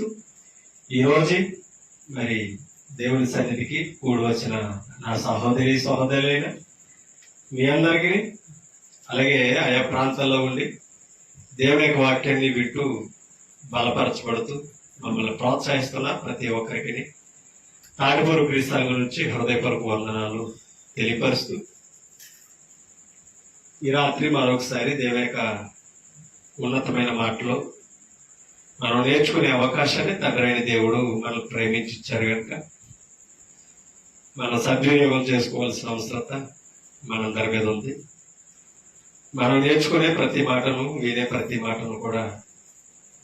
తెలియపరుస్తూ ఈరోజు మరి దేవుని సన్నిధికి కూడి వచ్చిన నా సహోదరులైన మీ అందరికీ, అలాగే ఆయా ప్రాంతాల్లో ఉండి దేవుని యొక్క వాక్యాన్ని వింటూ బలపరచబడుతూ మమ్మల్ని ప్రోత్సహిస్తున్న ప్రతి ఒక్కరికి తాడిపూరు క్రీస్తు నుంచి హృదయపూర్వక వందనాలు తెలియపరుస్తూ ఈ రాత్రి మరొకసారి దేవుని యొక్క ఉన్నతమైన మాటలు మనం నేర్చుకునే అవకాశాన్ని తండ్రైన దేవుడు మనల్ని ప్రేమించారు కనుక మనం సద్వినియోగం చేసుకోవాల్సిన అవసరత మనందరి మీద ఉంది. మనం నేర్చుకునే ప్రతి మాటను, వినే ప్రతి మాటను కూడా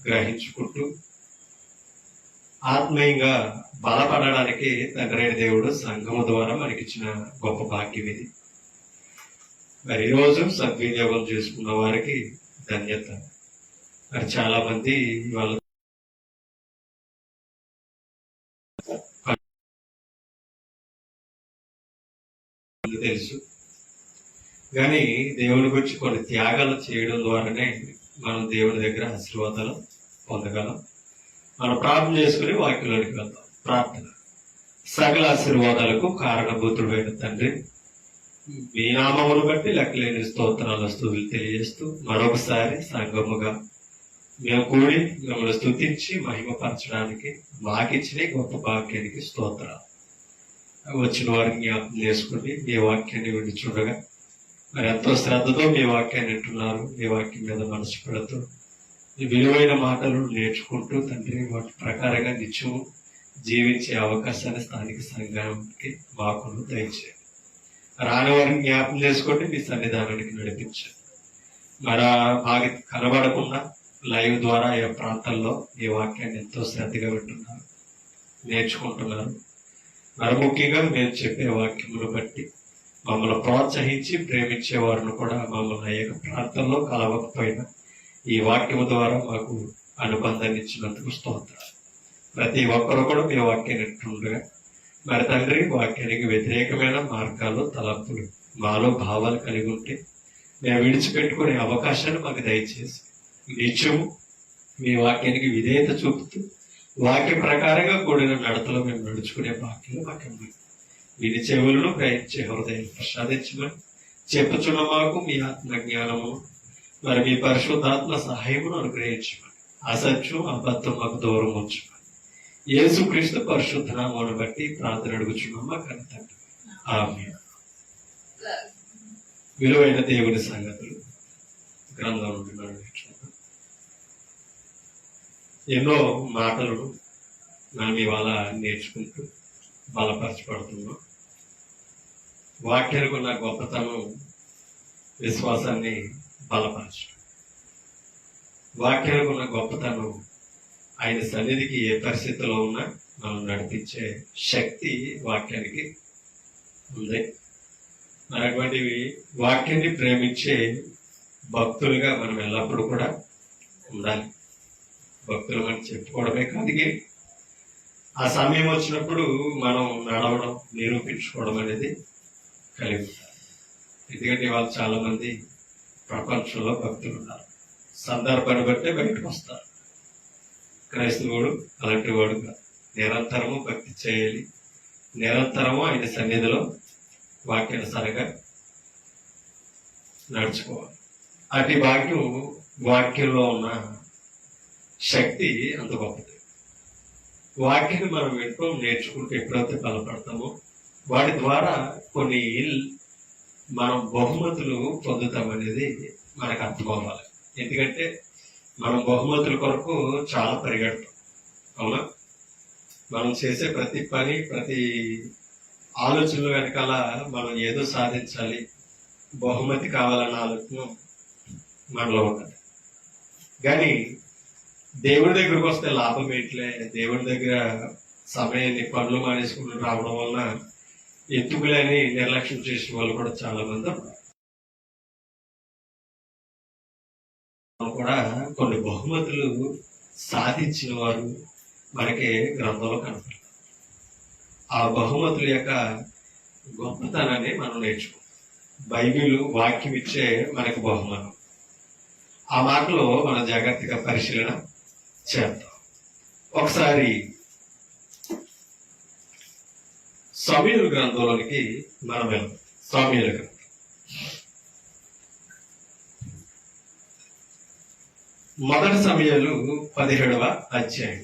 గ్రహించుకుంటూ ఆత్మీయంగా బలపడడానికి తండ్రైన దేవుడు సంఘము ద్వారా మనకిచ్చిన గొప్ప భాగ్యం ఇది. మరి ఈరోజు సద్వినియోగం చేసుకున్న వారికి ధన్యత. మరి చాలా మంది వాళ్ళు తెలుసు, కానీ దేవుని గురించి కొన్ని త్యాగాలు చేయడం ద్వారానే మనం దేవుని దగ్గర ఆశీర్వాదాలు పొందగలం. మనం ప్రార్థన చేసుకుని వాక్యంలోనికి వెళ్తాం. ప్రార్థన. సకల ఆశీర్వాదాలకు కారణభూతుడైన తండ్రి, మీ నామమును బట్టి లెక్కలేని స్తోత్రాలు స్తుతులు తెలియజేస్తూ మరొకసారి సంఘముగా మేము కూడి మిమ్మల్ని స్తుతించి మహిమపరచడానికి మాకిచ్చిన గొప్ప వాక్యానికి స్తోత్రాలు. వచ్చిన వారిని జ్ఞాపకం చేసుకుని మీ వాక్యాన్ని విని చూడగా మరి ఎంతో శ్రద్ధతో మీ వాక్యాన్ని వింటున్నారు. మీ వాక్యం మీద మనసు పెడుతూ విలువైన మాటలు నేర్చుకుంటూ తండ్రి వాటి ప్రకారంగా నిత్యం జీవించే అవకాశాన్ని స్థానిక సంఘానికి మాకు దయచేయండి. రాని వారిని జ్ఞాపకం చేసుకోండి, మీ సన్నిధానానికి నడిపించండి. మరి మాకు కనబడకుండా లైవ్ ద్వారా ఈ ప్రాంతాల్లో ఈ వాక్యాన్ని ఎంతో శ్రద్ధగా వింటున్నారు, నేర్చుకుంటున్నారు. మరి ముఖ్యంగా మేము చెప్పే వాక్యములు బట్టి మమ్మల్ని ప్రోత్సహించి ప్రేమించే వారిని కూడా మమ్మల్ని అయ్యే ప్రాంతంలో కలవకపోయినా ఈ వాక్యము ద్వారా మాకు అనుబంధాన్ని ఇచ్చినందుకు స్తోత్రాలు. ప్రతి ఒక్కరు కూడా మీ వాక్యాన్ని వింటుండగా మరి తండ్రి వాక్యానికి వ్యతిరేకమైన మార్గాలు, తలంపులు మాలో భావాలు కలిగి ఉంటే మేము విడిచిపెట్టుకునే అవకాశాన్ని మాకు దయచేసి నిత్యము మీ వాక్యానికి విధేయత చూపుతూ వాక్య ప్రకారంగా కూడిన నడతలో మేము నడుచుకునే భాగ్యం మాకు విని చెవులను గ్రహించే హృదయం ప్రసాదించమని చెప్పుచున్న మాకు మీ ఆత్మ జ్ఞానము మరి మీ పరిశుద్ధాత్మ సహాయమును అనుగ్రహించమని అసత్యం అబద్ధం మాకు దూరం ఉంచమని యేసుక్రీస్తు పరిశుద్ధ నామమును బట్టి ప్రార్థన అడుగుచున్నామా కనుతండి. ఆమేన్. విలువైన దేవుని సంగతులు గ్రంథం నుండి మనం నేర్చుకుంటాం. ఎన్నో మాటలు మనం ఇవాళ నేర్చుకుంటూ బలపరచబడుతున్నాం. వాక్యానికి ఉన్న గొప్పతనం విశ్వాసాన్ని బలపరచడం. వాక్యానికి ఉన్న గొప్పతనం ఆయన సన్నిధికి ఏ పరిస్థితిలో ఉన్నా మనం నడిపించే శక్తి వాక్యానికి ఉంది. మరి అటువంటి వాక్యాన్ని ప్రేమించే భక్తులుగా మనం ఎల్లప్పుడూ కూడా ఉండాలి. భక్తులు మనం చెప్పుకోవడమే కాదు, ఆ సమయం వచ్చినప్పుడు మనం నడవడం, నిరూపించుకోవడం అనేది కలిగి ఉంటారు. ఎందుకంటే ఇవాళ చాలా మంది ప్రపంచంలో భక్తులు ఉన్నారు. సందర్భాన్ని బట్టే బయటకు వస్తారు. క్రైస్తవుడు అలాంటి వాడు నిరంతరము భక్తి చేయాలి, నిరంతరము ఆయన సన్నిధిలో వాక్యానుసారంగా నడుచుకోవాలి. అటు భాగ్యం వాక్యంలో ఉన్న శక్తి అంత గొప్పది. వాక్యాన్ని మనం వింటూ నేర్చుకుంటూ ఎప్పుడైతే బలపడతామో వాటి ద్వారా కొన్ని మనం బహుమతులు పొందుతామనేది మనకు అర్థం అవ్వాలి. ఎందుకంటే మనం బహుమతుల కొరకు చాలా పరిగెడతాం, అవునా? మనం చేసే ప్రతి పని, ప్రతి ఆలోచనల వెనకాల మనం ఏదో సాధించాలి, బహుమతి కావాలన్న ఆలోచన మనలో ఉంటుంది. కానీ దేవుడి దగ్గరకు వస్తే లాభం ఏంట్లే, దేవుడి దగ్గర సమయాన్ని పనులు మానేసుకుని రావడం వలన ఎత్తుకులని నిర్లక్ష్యం చేసిన వాళ్ళు కూడా చాలా మంది కూడా కొన్ని బహుమతులు సాధించిన వారు మనకి గ్రంథంలో కనపడతారు. ఆ బహుమతుల యొక్క గొప్పతనాన్ని మనం నేర్చుకుంటాం. బైబిల్ వాక్యం ఇచ్చే మనకు బహుమానం. ఆ మాటలో మనం జాగ్రత్తగా పరిశీలన చేద్దాం. ఒకసారి సమూయేలు గ్రంథంలోనికి మనం వెళ్దాం. సమూయేలు గ్రంథం మొదటి సమూయేలు 17వ అధ్యాయం.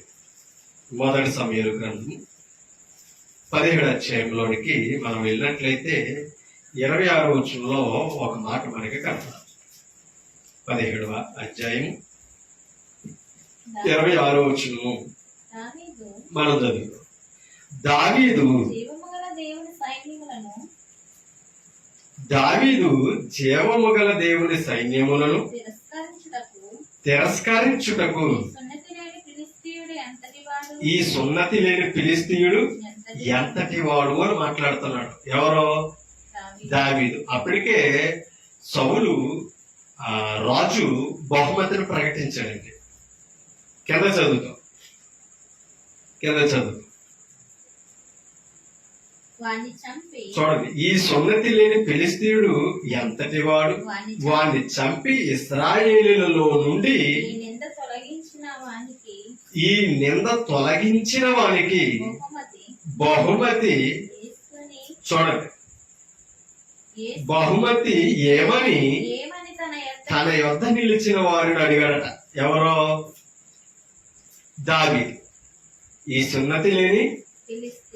మొదటి సమూయేలు గ్రంథం 17వ అధ్యాయంలోనికి మనం వెళ్ళినట్లయితే 26వ వచనంలో ఒక మాట మనకి కనపడుతుంది. 17వ అధ్యాయం 26వ వచనం మనం చదువుతాం. దావీదు జీవము గల దేవుని సైన్యములను తిరస్కరించుటకు ఈ సున్నతి లేని ఫిలిష్తీయుడు ఎంతటి వాడు అని మాట్లాడుతున్నాడు. ఎవరో? దావీదు. అప్పటికే సౌలు రాజు బహుమతిని ప్రకటించాడండి. కింద చదువుతాం. చూడండి, ఈ సున్నతి లేని ఫిలిష్తీయుడు ఎంతటి వాడు, వాణ్ణి చంపి ఇశ్రాయేలీయులలో నుండి ఈ నింద తొలగించిన వానికి బహుమతి, చూడండి, బహుమతి ఏమని తన యొద్ద నిలిచిన వారిని అడిగాడట. ఎవరో? దావీదు. ఈ సున్నతి లేని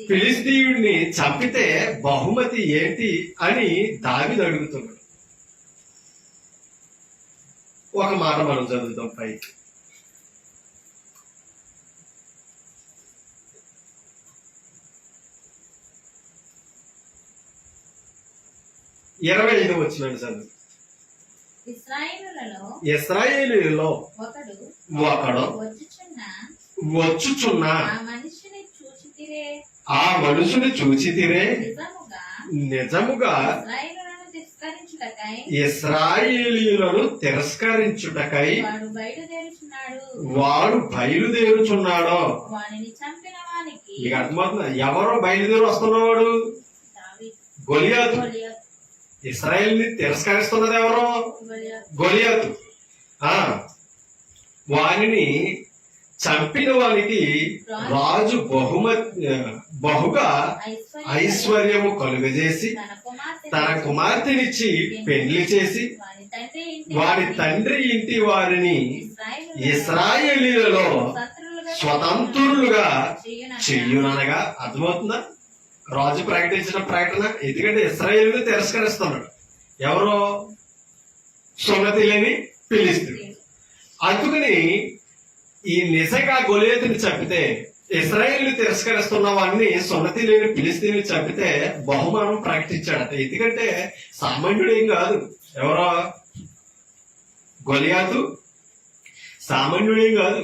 ఫిలిష్తీయుడిని చంపితే బహుమతి ఏంటి అని దావీదు అడుగుతున్నాడు. ఒక మాట మనం చదువుతాం పైకి. 25వ వచనం చదువు. ఇశ్రాయేలీయులలో ఒకడు వచ్చుచున్న ఆ మనుషుని చూచితిరే, నిజముగా ఇశ్రాయేలీయులను తిరస్కరించుటకై వాడు బయలుదేరుచున్నాడో. మీకు అర్థమవుతుందా? ఎవరో బయలుదేరి వస్తున్నవాడు? గొలియాతు. ఇశ్రాయేల్ని తిరస్కరిస్తున్నది ఎవరో? గొలియాతు. వానిని చంపిన వానికి రాజు బహుగా ఐశ్వర్యము కలుగజేసి తన కుమార్తెనిచ్చి పెళ్లి చేసి వారి తండ్రి ఇంటి వారిని ఇశ్రాయేలీయులలో స్వతంత్రులుగా చెయ్యుననగా. అర్థమవుతుందా? రాజు ప్రకటించిన ప్రకటన. ఎందుకంటే ఇశ్రాయేలును తిరస్కరిస్తున్నాడు. ఎవరో? సున్నతి లేని ఫిలిష్తీయుడు. అందుకని ఈ నిజంగా గొలియాతుని చంపితే, ఇశ్రాయేలు తిరస్కరిస్తున్న వాడిని సున్నతి లేని ఫిలిష్తీయుని చంపితే బహుమానం ప్రకటించాడట. ఎందుకంటే సామాన్యుడేం కాదు. ఎవరో? గొలియాతు సామాన్యుడేం కాదు.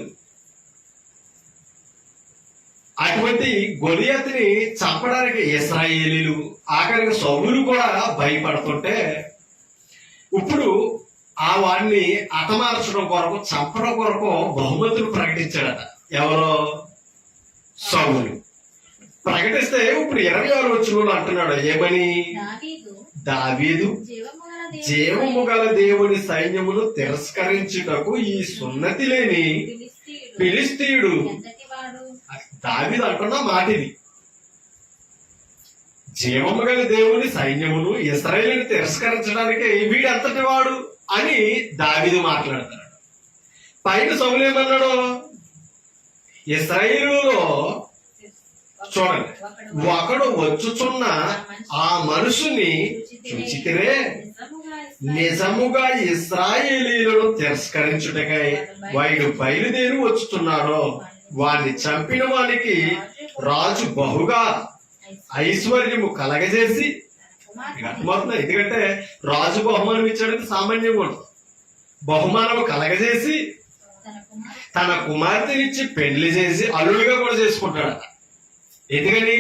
అటువంటి గొలియాతుని చంపడానికి ఇశ్రాయేలీలు, ఆఖరికి సౌలు కూడా భయపడుతుంటే ఇప్పుడు ఆ వాడిని హతమార్చడం కొరకు, చంపడం కొరకు బహుమతులు ప్రకటించాడట. ఎవరో? సౌలు. ప్రకటిస్తే ఇప్పుడు 26వ వచనంలో అంటున్నాడు ఏమని? దావీదు జీవము గల దేవుని సైన్యమును తిరస్కరించుటకు ఈ సున్నతి లేని ఫిలిష్తీయుడు. దావీదు అంటున్న మాట ఇది. జీవము గల దేవుని సైన్యమును ఇశ్రాయేలుని తిరస్కరించడానికి వీడంతటి వాడు అని దావీదు మాట్లాడతాడు. పైన సౌలు ఏమన్నాడు? ఇశ్రాయేలులో చూడండి, ఒకడు వచ్చుచున్న ఆ మనుషుని చూచితిరే, నిజముగా ఇశ్రాయేలీయులను తిరస్కరించుటకై వాడు బయలుదేరి వచ్చుతున్నాడో. వాడిని చంపిన వానికి రాజు బహుగా ఐశ్వర్యము కలగజేసి. అర్థమవుతుంది? ఎందుకంటే రాజు బహుమానం ఇచ్చాడంటే సామాన్యంగా ఉంటుంది. బహుమానము కలగజేసి తన కుమార్తెనిచ్చి పెళ్లి చేసి అల్లుడిగా కూడా చేసుకుంటాడట. ఎందుకని?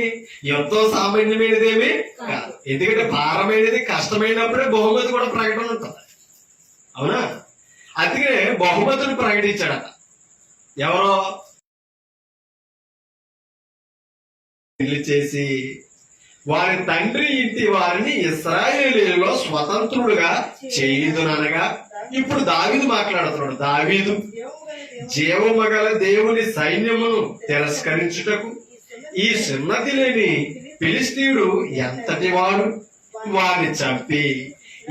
ఎంతో సామాన్యమైనదేమి కాదు. ఎందుకంటే భారమైనది, కష్టమైనప్పుడే బహుమతి కూడా ప్రకటన ఉంటుంది. అవునా? అందుకే బహుమతిని ప్రకటించాడట. ఎవరో? పెళ్లి చేసి వారి తండ్రి ఇంటి వారిని ఇశ్రాయేలీయులలో స్వతంత్రులుగా చేయుదుననగా. ఇప్పుడు దావీదు మాట్లాడుతున్నాడు. దావీదు జీవమగల దేవుని సైన్యమును తిరస్కరించుటకు ఈ సున్నతి లేని ఫిలిష్తీయుడు ఎంతటి వాడు, వారిని చంపి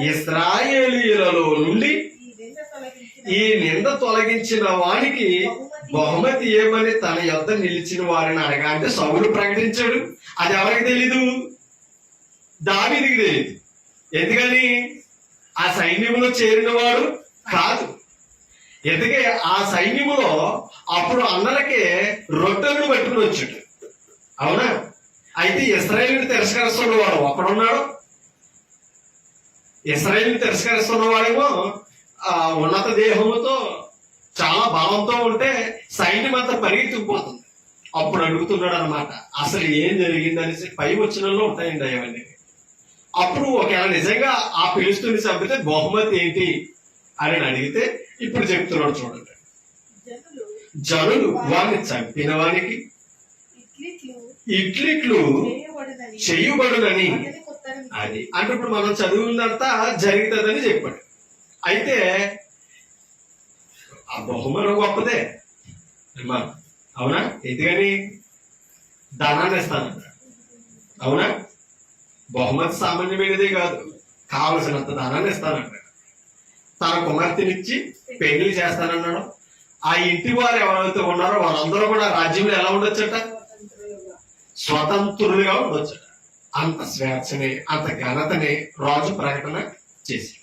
ఇశ్రాయేలీయులలో నుండి ఈ నింద తొలగించిన వానికి బహుమతి ఏమని తన యొద్ద నిలిచిన వారిని అడగా. అంటే సౌలు ప్రకటించాడు. అది ఎవరికి తెలీదు? దావీదుకి తెలియదు. ఎందుకని? ఆ సైన్యంలో చేరిన వాడు కాదు. ఎందుకే ఆ సైన్యములో అప్పుడు అన్నలకే రొట్టెలను పట్టుకుని వచ్చాడు. అవునా? అయితే ఇశ్రాయేలుని తిరస్కరిస్తున్న వాడు ఒకడున్నాడు. ఇశ్రాయేలుని తిరస్కరిస్తున్న వాడేమో ఉన్నత దేహముతో చాలా బలంతో ఉంటే సైన్యం అంతా పరిగెత్తుకుపోతుంది. అప్పుడు అడుగుతున్నాడు అనమాట, అసలు ఏం జరిగిందనేసి. పై వచనంలో ఉంటాయండి అవన్నీ. అప్పుడు ఒకవేళ నిజంగా ఆ ఫిలిష్తీయుని చంపితే బహుమతి ఏంటి అని అడిగితే ఇప్పుడు చెప్తున్నాడు చూడండి. జనులు వాడిని చంపిన వానికి ఇట్లిట్లు చేయబడునని. అది అంటే ఇప్పుడు మనం చదివిందంతా జరుగుతుందని చెప్పాడు. అయితే ఆ బహుమానం గొప్పదే, అవునా? ఎందుకని? ధనాన్ని ఇస్తానంట. అవునా? బహుమతి సామాన్యమైనదే కాదు, కావలసినంత ధనాన్ని ఇస్తానంట. తన కుమార్తెనిచ్చి పెళ్లి చేస్తానన్నాడు. ఆ ఇంటి వారు ఎవరైతే ఉన్నారో వాళ్ళందరూ కూడా రాజ్యంలో ఎలా ఉండొచ్చట? స్వతంత్రులుగా ఉండొచ్చట. అంత స్వేచ్ఛని, అంత ఘనతని రాజు ప్రకటన చేసి,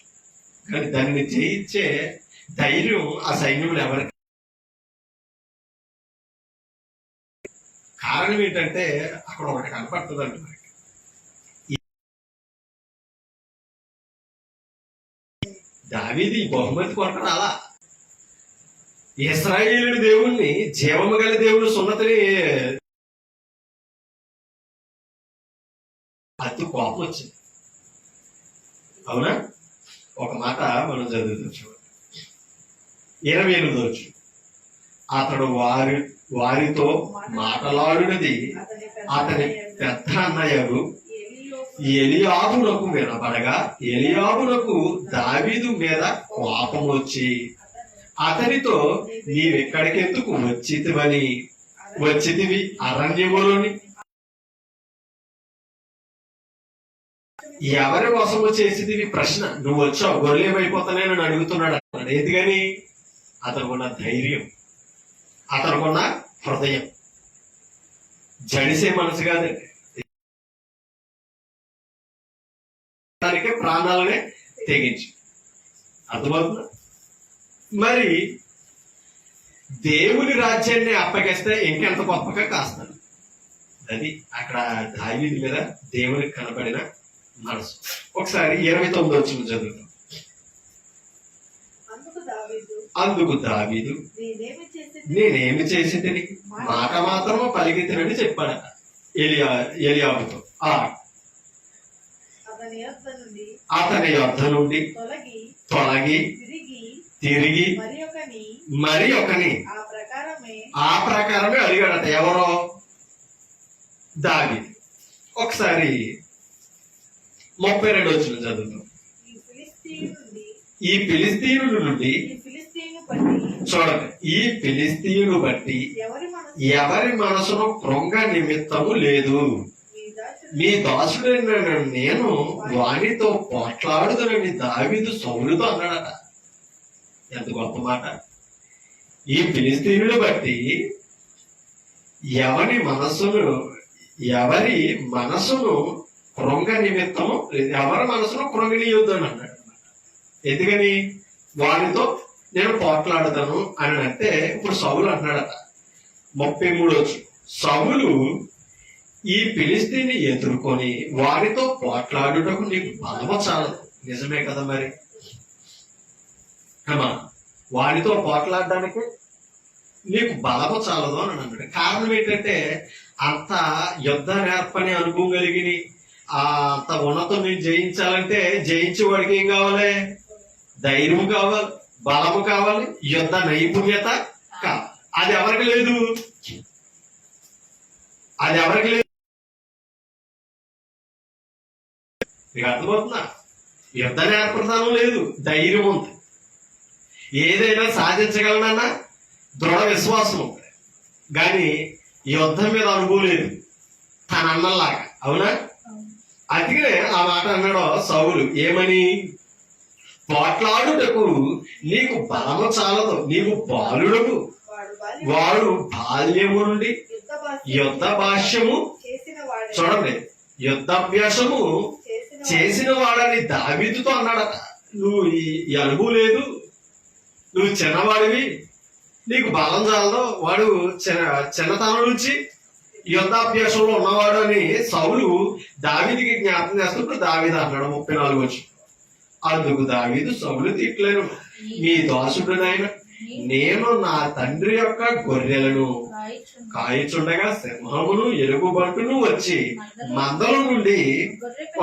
కానీ దాన్ని జయించే ధైర్యం ఆ సైన్యంలో ఎవరికి? కారణం ఏంటంటే అక్కడ ఒకటి కనపడుతుంది అంట మనకి. దావీదు ఈ బహుమతి కొరకు రాలా. ఇశ్రాయేలు దేవుణ్ణి, జీవము గల దేవుని సున్నతిని అతి కోపం వచ్చింది. అవునా? ఒక మాట మనం చదువుతాం చూడండి, 28వ వచనం. అతడు వారితో మాట్లాడినది అతని పెద్ద అన్నయ్యకు ఎలియాబునకు వినపడగా ఎలియాబునకు దావీదు మీద కోపం వచ్చి అతనితో, నీవెక్కడికెందుకు వచ్చితివి అరణ్యములోని ఎవరి వశము చేసేది ప్రశ్న. నువ్వు వచ్చావు, గొర్రెమైపోతానని అడుగుతున్నాడు అన్నాడు. ఎందుకని? అతనుకున్న ధైర్యం, అతనుకున్న హృదయం. జడిసే మనసు కాదండి, దానికి ప్రాణాలనే తెగించి. అర్థమవుతుందా? మరి దేవుని రాజ్యాన్ని అప్పగిస్తే ఇంకెంత గొప్పగా కాస్తాడు. అది అక్కడ దావీదు మీద దేవునికి కనబడిన మనసు. ఒకసారి 29వ వచనం చదువుతాం. అందుకు దావీదు, నేనేమి చేసింది? మాట మాత్రము పలికితేనని చెప్పాడట ఎలియాబుతో. అతని యొద్ద నుండి తొలగి తిరిగి మరి ఒకని ఆ ప్రకారమే అడిగాడట. ఎవరో? దావీదు. ఒకసారి 32వ వచనం చదువుతాం. ఈ ఫిలిష్తీయుల నుండి చూడండి, ఈ ఫిలిష్తీయుడు బట్టి ఎవరి మనసును కృంగ నిమిత్తము లేదు. మీ దాసుడైన నేను వానితో పోట్లాడుదనని దావీదు సౌలుతో అన్నాడట. ఎంత గొప్ప మాట! ఈ ఫిలిష్తీయుడు బట్టి ఎవరి మనసును కృంగ నిమిత్తము, ఎవరి మనసును కృంగనీయొద్దు అని అన్నాడు. ఎందుకని? వానితో నేను పోట్లాడుతాను అని అంటే ఇప్పుడు సౌలు అన్నాడట. 33వ వచనం. సౌలు ఈ ఫిలిష్తీయుని ఎదుర్కొని వారితో పోట్లాడుటకు నీకు బలము చాలదు. నిజమే కదా మరి. వారితో పోట్లాడడానికి నీకు బలము చాలదు అని అన్నాడు. కారణం ఏంటంటే అంత యుద్ధ నేర్పని అనుభవం కలిగి అంత ఉన్నతం నేను జయించాలంటే జయించేవాడికి ఏం కావాలి? ధైర్యం కావాలి, బలము కావాలి, యుద్ధ నైపుణ్యత కావాలి. అది ఎవరికి లేదు. మీకు అర్థమవుతుందా? యుద్ధ నేర్పడతాను లేదు, ధైర్యం ఉంది. ఏదైనా సాధించగలనన్నా దృఢ విశ్వాసం ఉంది, కానీ యుద్ధం మీద అనుభవం లేదు తన అన్నలాగా. అవునా? అందుకనే ఆ మాట అన్నాడు సౌలు, ఏమని? పోట్లాడుటకు నీకు బలము చాలదు, నీకు బాలుడకు, వాడు బాల్యము నుండి యుద్ధ భాష్యము చూడండి, యుద్ధాభ్యాసము చేసిన వాడని దావీదుతో అన్నాడట. నువ్వు ఈ అనుభవం లేదు, నువ్వు చిన్నవాడివి, నీకు బలం చాలదు, వాడు చిన్నతనం నుంచి యుద్ధాభ్యాసంలో ఉన్నవాడు అని సౌలు దావీదుకి జ్ఞాపకం చేస్తున్నప్పుడు దావీదు అన్నాడు 34 వచ్చి. అందుకు దావీదు సౌలు తిట్లేను, నీ దాసుడునైన నేను నా తండ్రి యొక్క గొర్రెలను కాయచుండగా సింహమును ఎలుగుబంటును వచ్చి మందల నుండి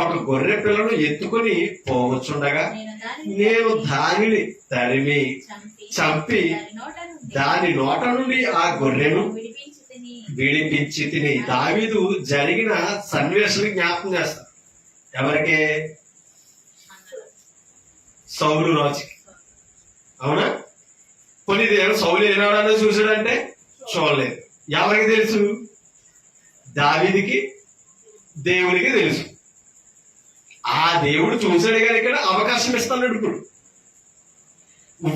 ఒక గొర్రె పిల్లను ఎత్తుకుని పోవచ్చుండగా నేను దానిని తరిమి చంపి దాని నోట నుండి ఆ గొర్రెను విడిపించి తిని. దావీదు జరిగిన సన్నివేశాన్ని జ్ఞాపకం చేస్తాడు. ఎవరికే? సౌలు రాజుకి. అవునా? కొన్ని దేవుడు సౌలు ఏనాడో చూసాడంటే చూడలేదు. ఎవరికి తెలుసు? దావీదుకి దేవునికి తెలుసు. ఆ దేవుడు చూశాడు కనుక అవకాశం ఇస్తున్నాడు. ఇప్పుడు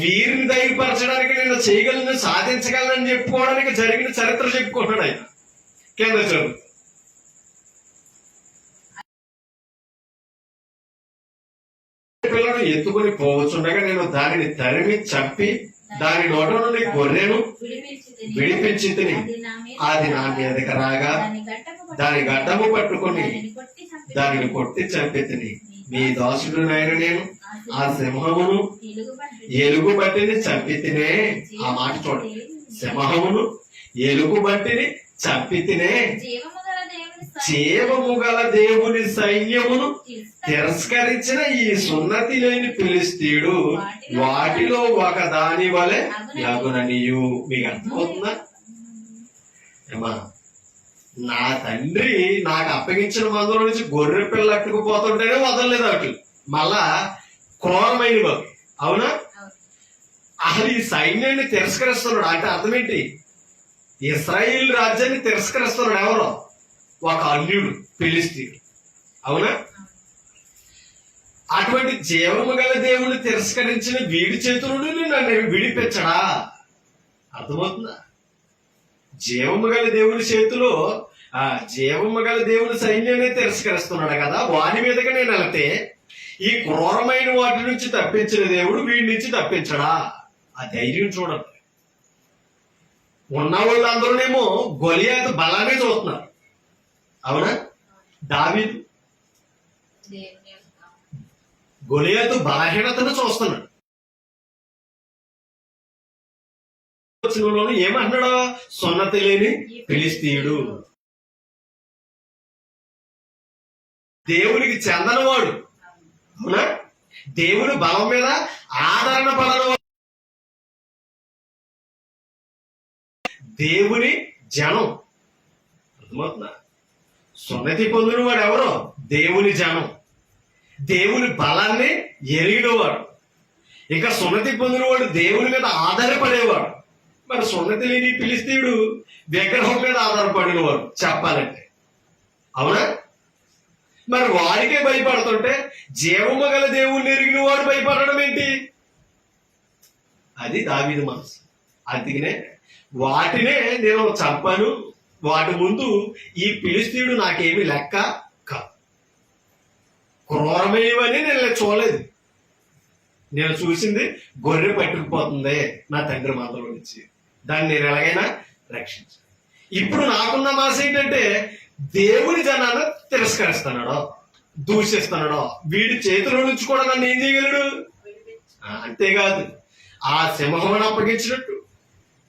వీరిని ధైర్యపరచడానికి నేను చేయగలను, సాధించగలను చెప్పుకోవడానికి జరిగిన చరిత్ర చెప్పుకుంటున్నాడు ఆయన. కింద చదువు. పిల్లలను ఎత్తుకుని పోవచ్చుండగా నేను దానిని తరిమి చంపి దాని నోట నుండి గొర్రెను విడిపించి తిని. అది నా మీదకి రాగా దాని గడ్డము పట్టుకుని దానిని కొట్టి చంపి తిని. మీ దాసుడునైన నేను ఆ సింహమును ఎలుగుబట్టిని చంపి తినే. ఆ మాట చూడండి, సింహమును ఎలుగుబట్టిని చంపి తినే. జీవము గల దేవుని సైన్యమును తిరస్కరించిన ఈ సున్నతి లేని ఫిలిష్తీయుడు వాటిలో ఒక దాని వలె యగుననియు. మీకు అర్థమవుతుందా? ఏమా, నా తండ్రి నాకు అప్పగించిన మందుల నుంచి గొర్రె పిల్ల అట్టుకుపోతుంటేనే వదలలేదు అట్లు, మళ్ళా క్రూరమైన బాబు. అవునా? అసలు ఈ సైన్యాన్ని తిరస్కరిస్తున్నాడు అంటే అర్థం ఏంటి? ఇశ్రాయేల్ రాజ్యాన్ని తిరస్కరిస్తున్నాడు. ఎవరో ఒక అన్యుడు, ఫిలిష్తీయుడు. అవునా? అటువంటి జీవము గల దేవుని తిరస్కరించిన వీడి చేతుల నుండి నన్ను విడిపించడా? అర్థమవుతుందా? జీవము గల దేవుని చేతిలో ఆ జీవము గల దేవుని సైన్యాన్ని తిరస్కరిస్తున్నాడు కదా, వాని మీదగా నేను వెళ్తే ఈ క్రూరమైన వాటి నుంచి తప్పించిన దేవుడు వీడి నుంచి తప్పించడా? ఆ ధైర్యం చూడండి. ఉన్న వాళ్ళందరూనేమో గొలియాతు బలాన్ని చూస్తున్నారు. అవునా? దావీదు గొలియాతు బలహీనతను చూస్తున్నాడు. ఏమంటున్నాడు? సున్నతి లేని ఫిలిష్తీయుడు, దేవునికి చెందనవాడు. అవునా? దేవుని బలం మీద ఆదరణ పడనవాడు, దేవుని జనం. అర్థమవుతుందా? సున్నతి పొందిన వాడు ఎవరో? దేవుని జనం, దేవుని బలాన్ని ఎరిగినవాడు. ఇక సున్నతి పొందినవాడు దేవుని మీద ఆధారపడేవాడు. మరి సున్నతి లేని ఫిలిష్తీయుడు విగ్రహం మీద ఆధారపడినవాడు చెప్పాలంటే. అవునా? మరి వాడికే భయపడుతుంటే జీవము గల దేవుణ్ణి ఎరిగిన వాడు భయపడడం ఏంటి? అది దావీదు మనసు. అందుకనే వాటినే నేను చంపాను, వాటి ముందు ఈ ఫిలిష్తీయుడు నాకేమి లెక్క కాదు. క్రూరమైనవని నేను చూడలేదు. నేను చూసింది గొర్రె పట్టుకుపోతుంది నా తండ్రి మందలో నుంచి, దాన్ని నేను ఎలాగైనా రక్షించాను. ఇప్పుడు నాకున్న మాస ఏంటంటే దేవుని జనాన్ని తిరస్కరిస్తున్నాడో, దూషిస్తున్నాడో, వీడి చేతిలో నుంచి కూడా నన్ను ఏం చేయగలడు? అంతేకాదు, ఆ సింహమును అప్పగించినట్టు,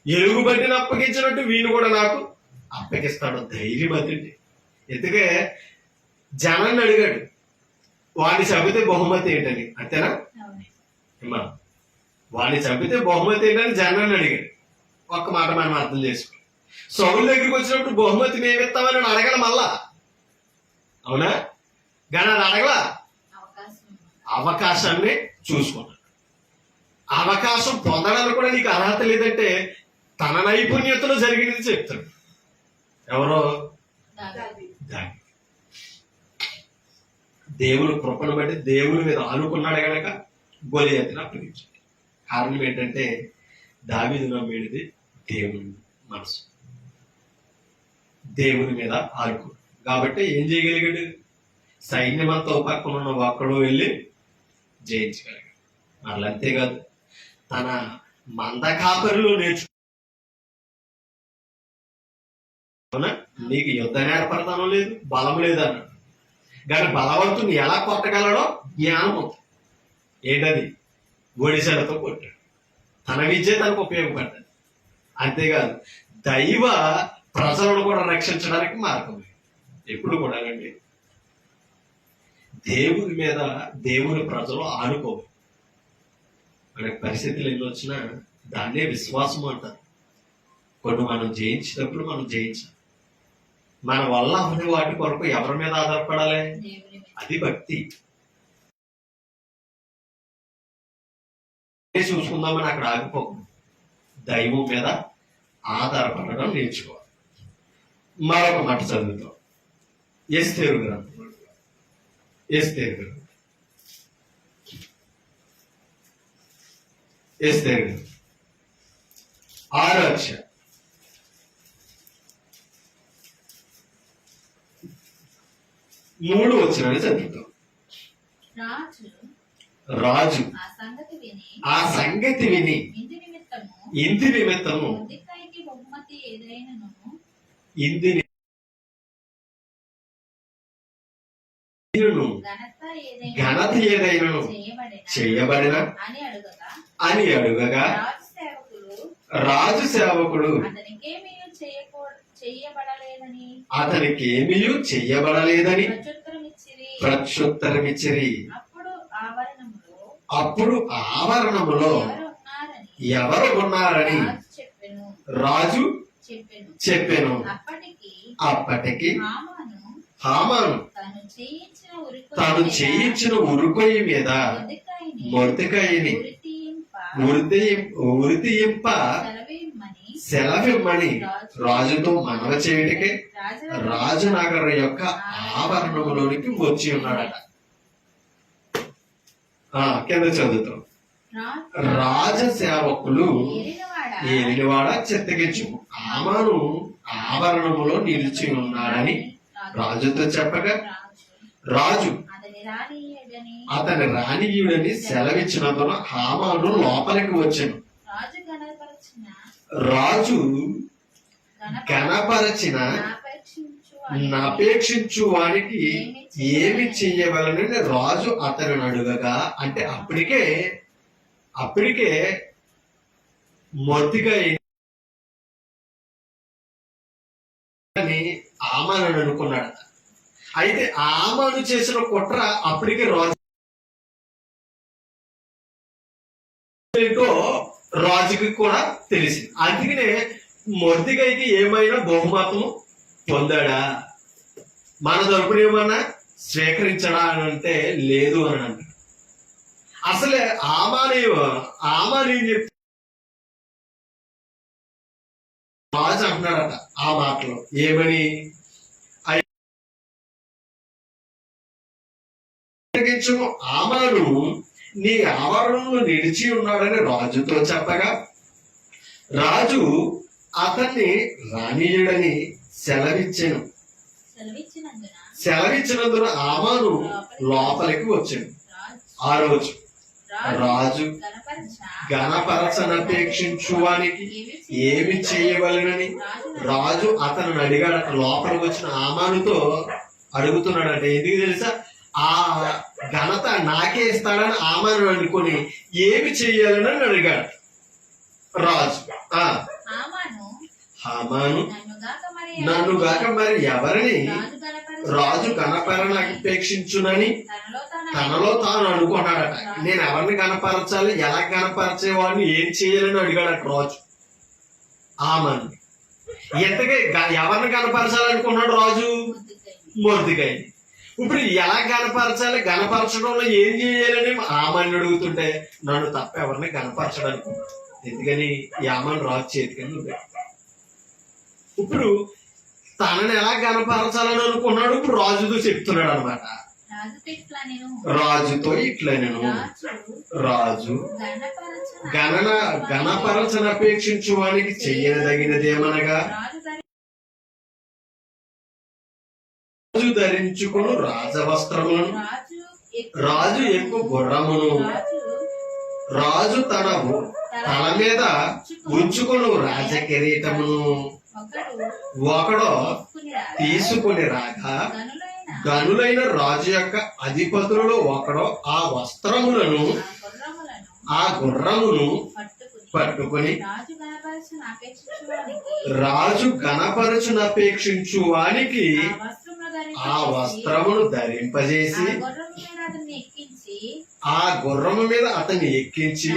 ఎలుగుబంటిని అప్పగించినట్టు వీడు కూడా నాకు అప్పగిస్తాడు. ధైర్యం అదండి. ఎందుకే జనాన్ని అడిగాడు, వాడిని చంపితే బహుమతి ఏంటని. అంతేనా? వాడిని చంపితే బహుమతి ఏంటని జనాన్ని అడిగాడు. ఒక్క మాట మనం అర్థం చేసుకో. సౌలు దగ్గరికి వచ్చినప్పుడు బహుమతి మేమిస్తామని అడగల మళ్ళా. అవునా? కానీ అది అడగల, అవకాశాన్ని చూసుకున్నాడు. అవకాశం పొందడానికి కూడా నీకు అర్హత లేదంటే తన నైపుణ్యతలో జరిగినది చెప్తాడు. ఎవరో దావీదు. దేవుడు కృపను బట్టి దేవుని మీద ఆనుకున్నాడు కనుక గొలియాతును అప్పగించాడు. కారణం ఏంటంటే దావీదు నమ్మేది దేవుని మనసు, దేవుని మీద ఆనుకు. కాబట్టి ఏం చేయగలిగాడు? సైన్యమంతా పక్కన ఉన్న ఒక్కడు వెళ్ళి జయించగలిగాడు. మరలా అంతేకాదు, తన మంద కాపరిలో నేర్చుకున్నా నీకు యుద్ధ నేర్పడతానో లేదు, బలం లేదు అన్నాడు. కానీ బలవంతుని ఎలా కొట్టగలడో జ్ఞానం ఉంది. ఏంటది? ఒడిశలతో కొట్టాడు. తన విద్య తనకు ఉపయోగపడ్డది. అంతేకాదు, దైవ ప్రజలను కూడా రక్షించడానికి మార్గం లేదు. ఎప్పుడు కూడానండి దేవుని మీద దేవుని ప్రజలు ఆనుకోవాలి. మనకి పరిస్థితులు ఎన్ని వచ్చినా దాన్నే విశ్వాసం అంటారు. కొన్ని మనం జయించినప్పుడు మనం జయించాలి. మన వల్ల అవ్వని వాటి కొరకు ఎవరి మీద ఆధారపడాలి? అది భక్తి. చూసుకుందామని అక్కడ ఆగిపోకుండా దైవం మీద ఆధారపడడం నేర్చుకోవాలి. మరొక మాట చదువుతాం. ఎస్తేరు గ్రంథం. ఎస్తేరు గ్రంథం 6వ అధ్యాయం 3వ వచనాన్ని చదువుతాం. రాజు ఆ సంగతి విని ఇంటి నిమిత్తము ఘనత ఏదైనను చేయబడిన అని అడుగగా రాజు సేవకుడు అతనికి ఏమీ చెయ్యబడలేదని ప్రత్యుత్తరమిచ్చిరి. అప్పుడు ఆవరణములో ఎవరు ఉన్నారని రాజు చెప్పెను. అప్పటికి హామాను తాను చేయించిన ఉరుకొయ్యి మీద మొర్దెకైని ఉరితీయింప సెలవిమ్మని రాజుతో మనవ చేయటకే రాజనగరం యొక్క ఆవరణములోనికి వచ్చి ఉన్నాడట. కింద చదువుతాం. రాజసేవకులు ఏలినవాడ చిత్తగించు హామాను ఆవరణములో నిలిచి ఉన్నాడని రాజుతో చెప్పగా రాజు అతని రాణీయుడని సెలవిచ్చినందున హామాను లోపలికి వచ్చాను. రాజు గణపరచిన నపేక్షించు వానికి ఏమి చెయ్యవలనని రాజు అతను అడుగగా, అంటే అప్పటికే మొర్దెకై ఆమాను అనుకున్నాడట. అయితే ఆమాను చేసిన కుట్ర అప్పటికే రాజుకి కూడా తెలిసింది. అందుకనే మొర్దెకైకి ఏమైనా బహుమతం పొందాడా, మన తరపున ఏమన్నా స్వీకరించడా అని అంటే లేదు అని అంటాడు. అసలే ఆమాను ఏం చెప్తే రాజు అంటున్నాడట ఆ మాటలో ఏమని, ఆమాను నీ ఆవరణలో నిలిచి ఉన్నాడని రాజుతో చెప్పగా రాజు అతన్ని రాణీయుడని సెలవిచ్చినందున ఆమాను లోపలికి వచ్చాడు. ఆ రోజు రాజు గణపరచనపేక్షించువానికి ఏమి చేయవలనని రాజు అతను అడిగాడట. లోపలికి వచ్చిన ఆమానుతో అడుగుతున్నాడట. ఎందుకు తెలుసా? ఆ ఘనత నాకే ఇస్తాడని ఆమాను అనుకుని ఏమి చెయ్యాలని అడిగాడు రాజు. హామాను నన్ను గాక మరి ఎవరిని రాజు గణపరణ అపేక్షించునని తనలో తాను అనుకున్నాడట. నేను ఎవరిని గణపరచాలి, ఎలా గణపరిచేవాడిని, ఏం చేయాలని అడిగాడట రాజు ఆమాను. ఎంతగా ఎవరిని గణపరచాలనుకున్నాడు రాజు? మొర్దెకై. ఇప్పుడు ఎలా గణపరచాలి, గణపరచడంలో ఏం చేయాలని ఆమాన్ని అడుగుతుంటే నన్ను తప్ప ఎవరిని గణపరచడానికి ఎందుకని యామన్ రాజు చేతికి నువ్వు ఇప్పుడు తనని ఎలా గణపరచాలని అనుకున్నాడు. ఇప్పుడు రాజుతో చెప్తున్నాడు అనమాట. రాజుతో ఇట్లా నేను రాజు గణపరచన అపేక్షించు వానికి చెయ్యదగినదేమనగా రాజు ధరించుకును రాజవస్త్రములను, రాజు ఎక్కువ గుర్రమును, రాజు తన మీద ఉంచుకును రాజకిరీటమును ఒకడో తీసుకుని రాగా గనులైన రాజు యొక్క అధిపతులలో ఒకడో ఆ వస్త్రములను ఆ గుర్రమును పట్టుకుని రాజు గణపరచును అపేక్షించు వానికి ఆ వస్త్రమును ధరింపజేసి ఆ గుర్రము మీద అతన్ని ఎక్కించి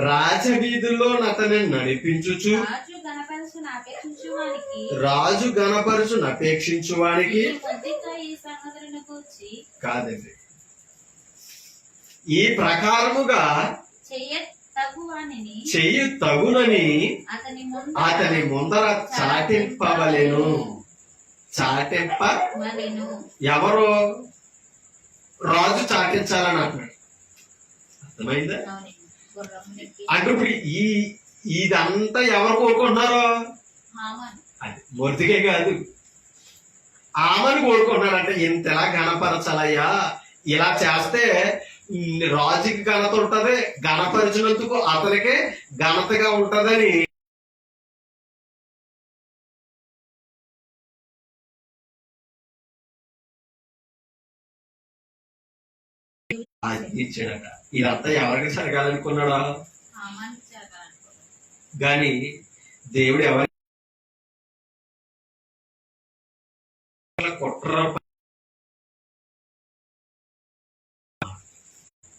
రాజవీధుల్లో అతని నడిపించుచు రాజు గణపరచును అపేక్షించు వానికి కాదండి. ఈ ప్రకారముగా చెయ్యి తగునని అతని ముందర చాటింపవలెను. ఎవరు? రాజు చాటించాలని అంటున్నాడు. అర్థమైందా? అంటే ఇప్పుడు ఇదంతా ఎవరు కోరుకుంటున్నారో అది మొదటికే కాదు, ఆమెను కోరుకుంటున్నారంటే ఇంతలా గణపరచాలయ్యా, ఇలా చేస్తే రాజుకి ఘనత ఉంటది, గణపరిచినందుకు అతనికే ఘనతగా ఉంటదని ఇచ్చాడట. ఇదంతా ఎవరికి జరగాలనుకున్నాడా? గాని దేవుడు ఎవరి కుట్ర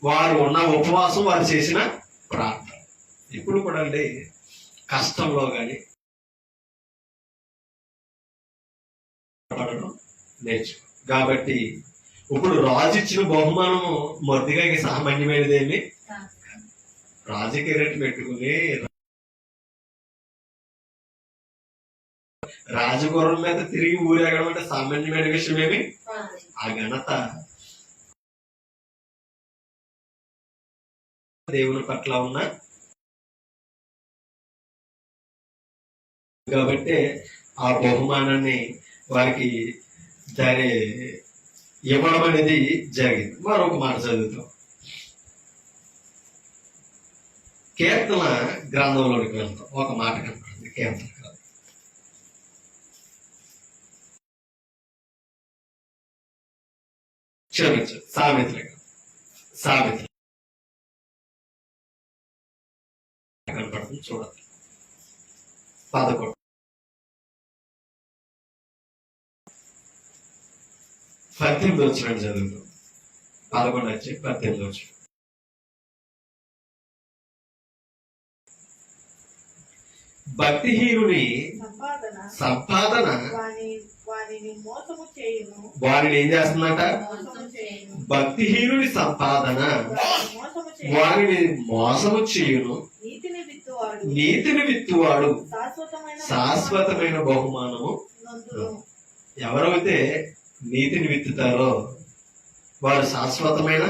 వారు ఉన్న ఉపవాసం, వారు చేసిన ప్రార్థన ఇప్పుడు కూడా అండి కష్టంలో గాని నేర్చుకో. కాబట్టి ఇప్పుడు రాజు ఇచ్చిన బహుమానము మొదటిగా సామాన్యమైనదేమి. రాజుకి రేటు పెట్టుకుని రాజగుర్రం మీద తిరిగి ఊరేగడం అంటే సామాన్యమైన విషయమేమి. ఆ ఘనత దేవుని పట్ల ఉన్న కాబట్టి ఆ బహుమానాన్ని వారికి ఇవ్వడం అనేది జరిగింది. మరొక మాట చదువుతాం. కీర్తన గ్రంథంలోనికి వెళ్తాం. ఒక మాట కనపడుతుంది కీర్తన గ్రంథం. క్షమించు, సామెతలు కనపడుతుంది చూడండి. 11 18 వచ్చినట్టు చదువుతాం. 11 వచ్చి 18 వచ్చి భక్తిహీనుని సంపాదన వారిని ఏం చేస్తుందట? భక్తిహీనుని సంపాదన వారిని మోసము చేయును, నీతిని విత్తువాడు శాశ్వతమైన బహుమానము. ఎవరైతే నీతిని విత్తుతారో వారు శాశ్వతమైన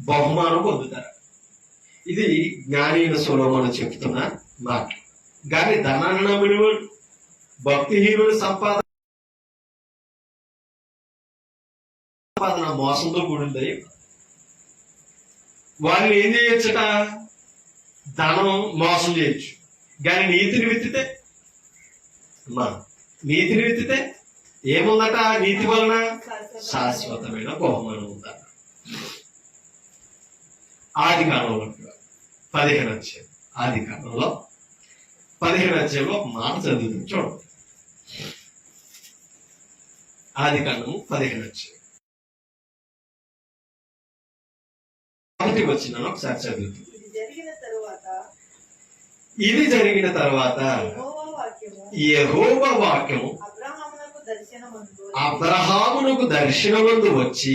బహుమానం పొందుతారు. ఇది జ్ఞానీయుల సొలొమోను చెప్తున్న మాట. కానీ ధనాన్ని నమ్మిన భక్తిహీనుడు సంపాదన మోసంతో కూడింది. వాళ్ళు ఏం చేయొచ్చట? ధనం మోసం చేయొచ్చు. కానీ నీతిని విత్తితే ఏముందట? నీతి వలన శాశ్వతమైన బహుమానం ఉందట. ఆది కాలంలో 15 అధ్యాయం, ఆది కాలంలో 15 అధ్యాయంలో ఒక మాట చదువుతుంది చూడండి. ఆది కాండము 15 అధ్యాయం వచ్చినాను ఒకసారి చదువుతుంది. ఇది జరిగిన తర్వాత యెహోవా వాక్యము అబ్రహామునకు దర్శనమందు వచ్చి,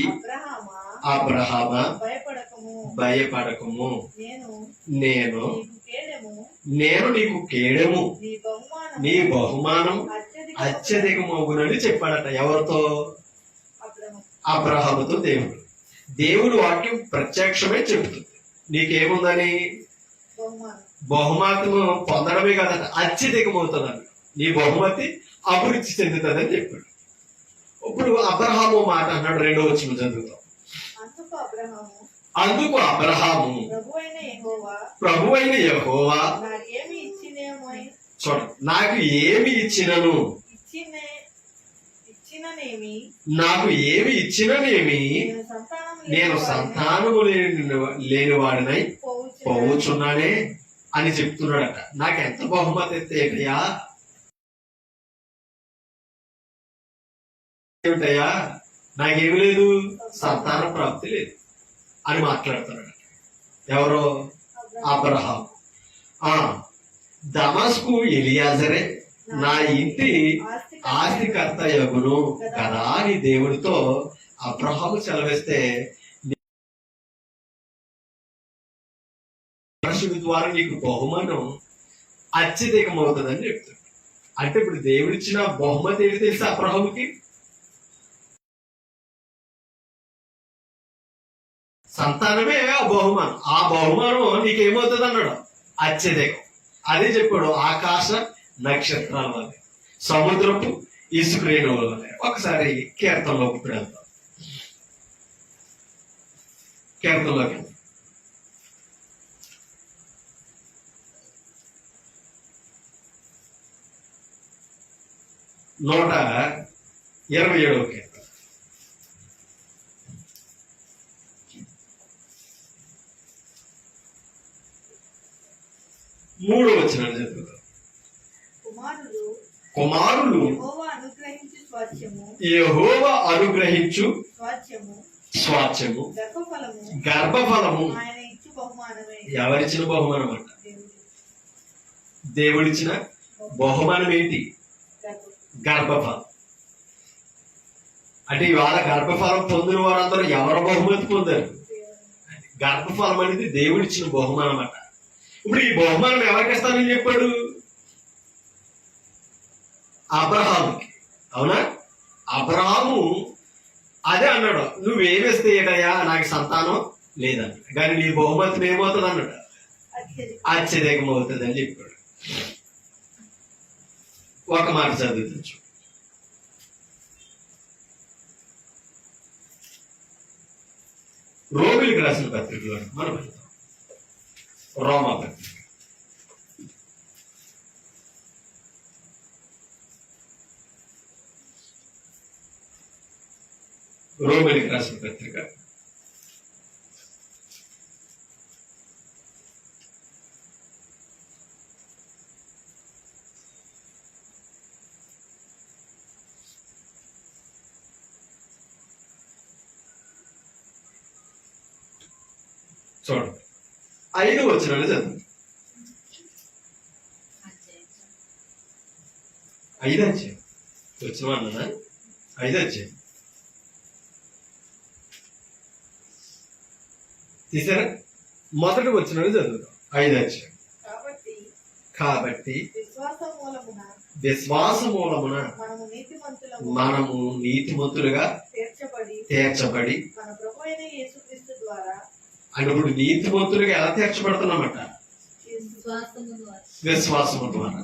అబ్రహామా భయపడకము, నేను నీకు కేడెము, నేను నీకు కేడెము, నీ బహుమానము నీ బహుమానం అత్యధికమగునని అత్యధికమగునని చెప్పాడట. ఎవరితో? అబ్రహాము. అబ్రహాముతో దేవుడు వాక్యం ప్రత్యక్షమే చెబుతుంది. నీకేముందని? బహుమానం. బహుమతిను పొందడమే కాదట, అత్యధికమవుతుందని. నీ బహుమతి అభివృద్ధి చెందుతుందని చెప్పాడు. ఇప్పుడు అబ్రహాము మాట అన్నాడు. 2వ వచనం చదువుతాం. అందుకు అబ్రహాము ప్రభువైన యెహోవా నాకేమి ఇచ్చినేమో చూడ, నాకు ఏమి ఇచ్చినను, ఇచ్చిననేమి నాకు ఏమి ఇచ్చిననేమి నేను సంతానము లేని వాడినై పోవచ్చున్నానే అని చెప్తున్నాడట. నాకెంత బహుమతి ఎత్తేటయా, ఏమిటయ్యా, నాకేమి లేదు, సంతాన ప్రాప్తి లేదు అని మాట్లాడుతున్నాడు. ఎవరో? అబ్రహాం. దమస్కు ఎలియాజరే నా ఇంటి ఆస్తికర్త యగును కదా అని దేవుడితో అబ్రహాము సెలవిస్తే, పరశుడి ద్వారా నీకు బహుమానం అత్యధికమవుతుందని చెప్తాడు. అంటే ఇప్పుడు దేవుడిచ్చిన బహుమతి ఏంటి తెలుసా అబ్రహాముకి? సంతానమే ఆ బహుమానం. ఆ బహుమానం నీకేమవుతుంది అన్నాడు? అత్యధికం. అదే చెప్పాడు. ఆకాశ నక్షత్రాల వల్ల, సముద్రపు ఇసుక రేణువుల వల్ల. ఒకసారి కీర్తనలోకి వెళ్తాం. కీర్తనలోకి 127వ కీర్తన. 3వ వచనం చదువుతాం. కుమారులు యెహోవా అనుగ్రహించు స్వాస్థ్యము గర్భఫలము ఎవరిచ్చిన బహుమానం అంట? దేవుడిచ్చిన బహుమానం ఏంటి? గర్భఫలం. అంటే ఇవాళ గర్భఫలం పొందిన వారందరూ ఎవరు బహుమతి పొందారు? గర్భఫలం అనేది దేవుడిచ్చిన బహుమానం అంట. ఇప్పుడు ఈ బహుమానం ఎవరికి ఇస్తానని చెప్పాడు? అబ్రహాముకి. అవునా? అబ్రహాము అదే అన్నాడు, నువ్వేమిస్తే ఏటయ్యా, నాకు సంతానం లేదన్నాడు. కానీ నీ బహుమతిని ఏమవుతుంది అన్నాడు? అత్యధికం అవుతుంది అని చెప్పాడు. ఒక మాట చదువుతూ రోమిలికి రాసిన పత్రికలో మనం వెళ్తాం. రోమా పత్రిక రోమిలికి రాసిన పత్రిక 5వ వచనాన్ని చదువు. 5వ అధ్యాయం వచ్చిన అన్నదా? 5వ అధ్యాయం తీసారా? మొదటి వచనాన్ని చదువుతాం. 5వ అధ్యాయం. కాబట్టి విశ్వాస మూలమున మనము నీతిమంతులుగా తీర్చబడి, అంటే ఇప్పుడు నీతిమంతులుగా ఎలా తీర్చబడుతున్నామట? విశ్వాసము ద్వారా.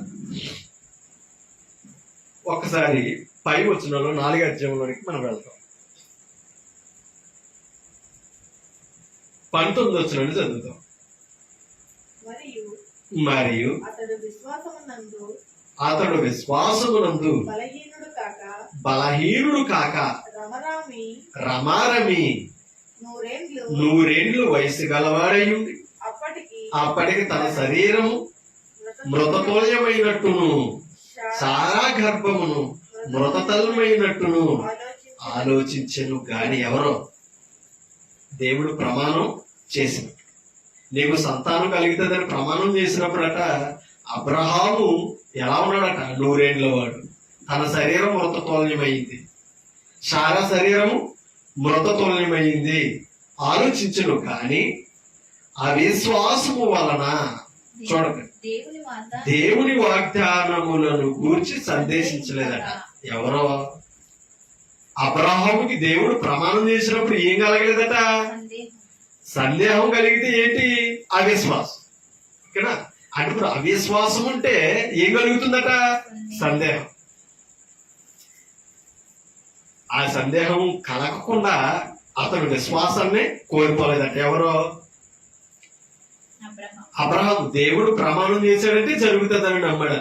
ఒకసారి పై వచనంలో 4వ అధ్యాయంలోనికి మనం వెళ్తాం. 19వ వచనాన్ని చదువుతాం. మరియు అతడు విశ్వాసమునందు బలహీనుడు కాక రమారమి 100 వయసు గలవాడయ్యుండి అప్పటికి తన శరీరము మృతతుల్యమైనట్టును సారా గర్భమును మృతతల్మైనట్టును ఆలోచించెను. గాని ఎవరో దేవుడు ప్రమాణం చేసిన, నీకు సంతానం కలుగుతుందని ప్రమాణం చేసినప్పుడట అబ్రహాము ఎలా ఉన్నాడట? 100 వాడు. తన శరీరం మృతతుల్యమైంది, సారా శరీరము మృతతుల్యమైంది. ఆలోచించను కానీ అవిశ్వాసము వలన చూడండి దేవుని వాగ్దానం దేవుని వాగ్దానములను గూర్చి సందేశించలేదట. ఎవరో అబ్రహాముకి దేవుడు ప్రమాణం చేసినప్పుడు ఏం కలగలేదట? సందేహం సందేహం కలిగితే ఏంటి? అవిశ్వాసం. ఓకేనా? అంటే ఇప్పుడు అవిశ్వాసం ఉంటే ఏం కలుగుతుందట? సందేహం. ఆ సందేహం కలగకుండా అతను విశ్వాసాన్ని కోల్పోలేదట. ఎవరో అబ్రహాము అబ్రహాం దేవుడు ప్రమాణం చేశాడంటే జరుగుతుందని నమ్మాడు.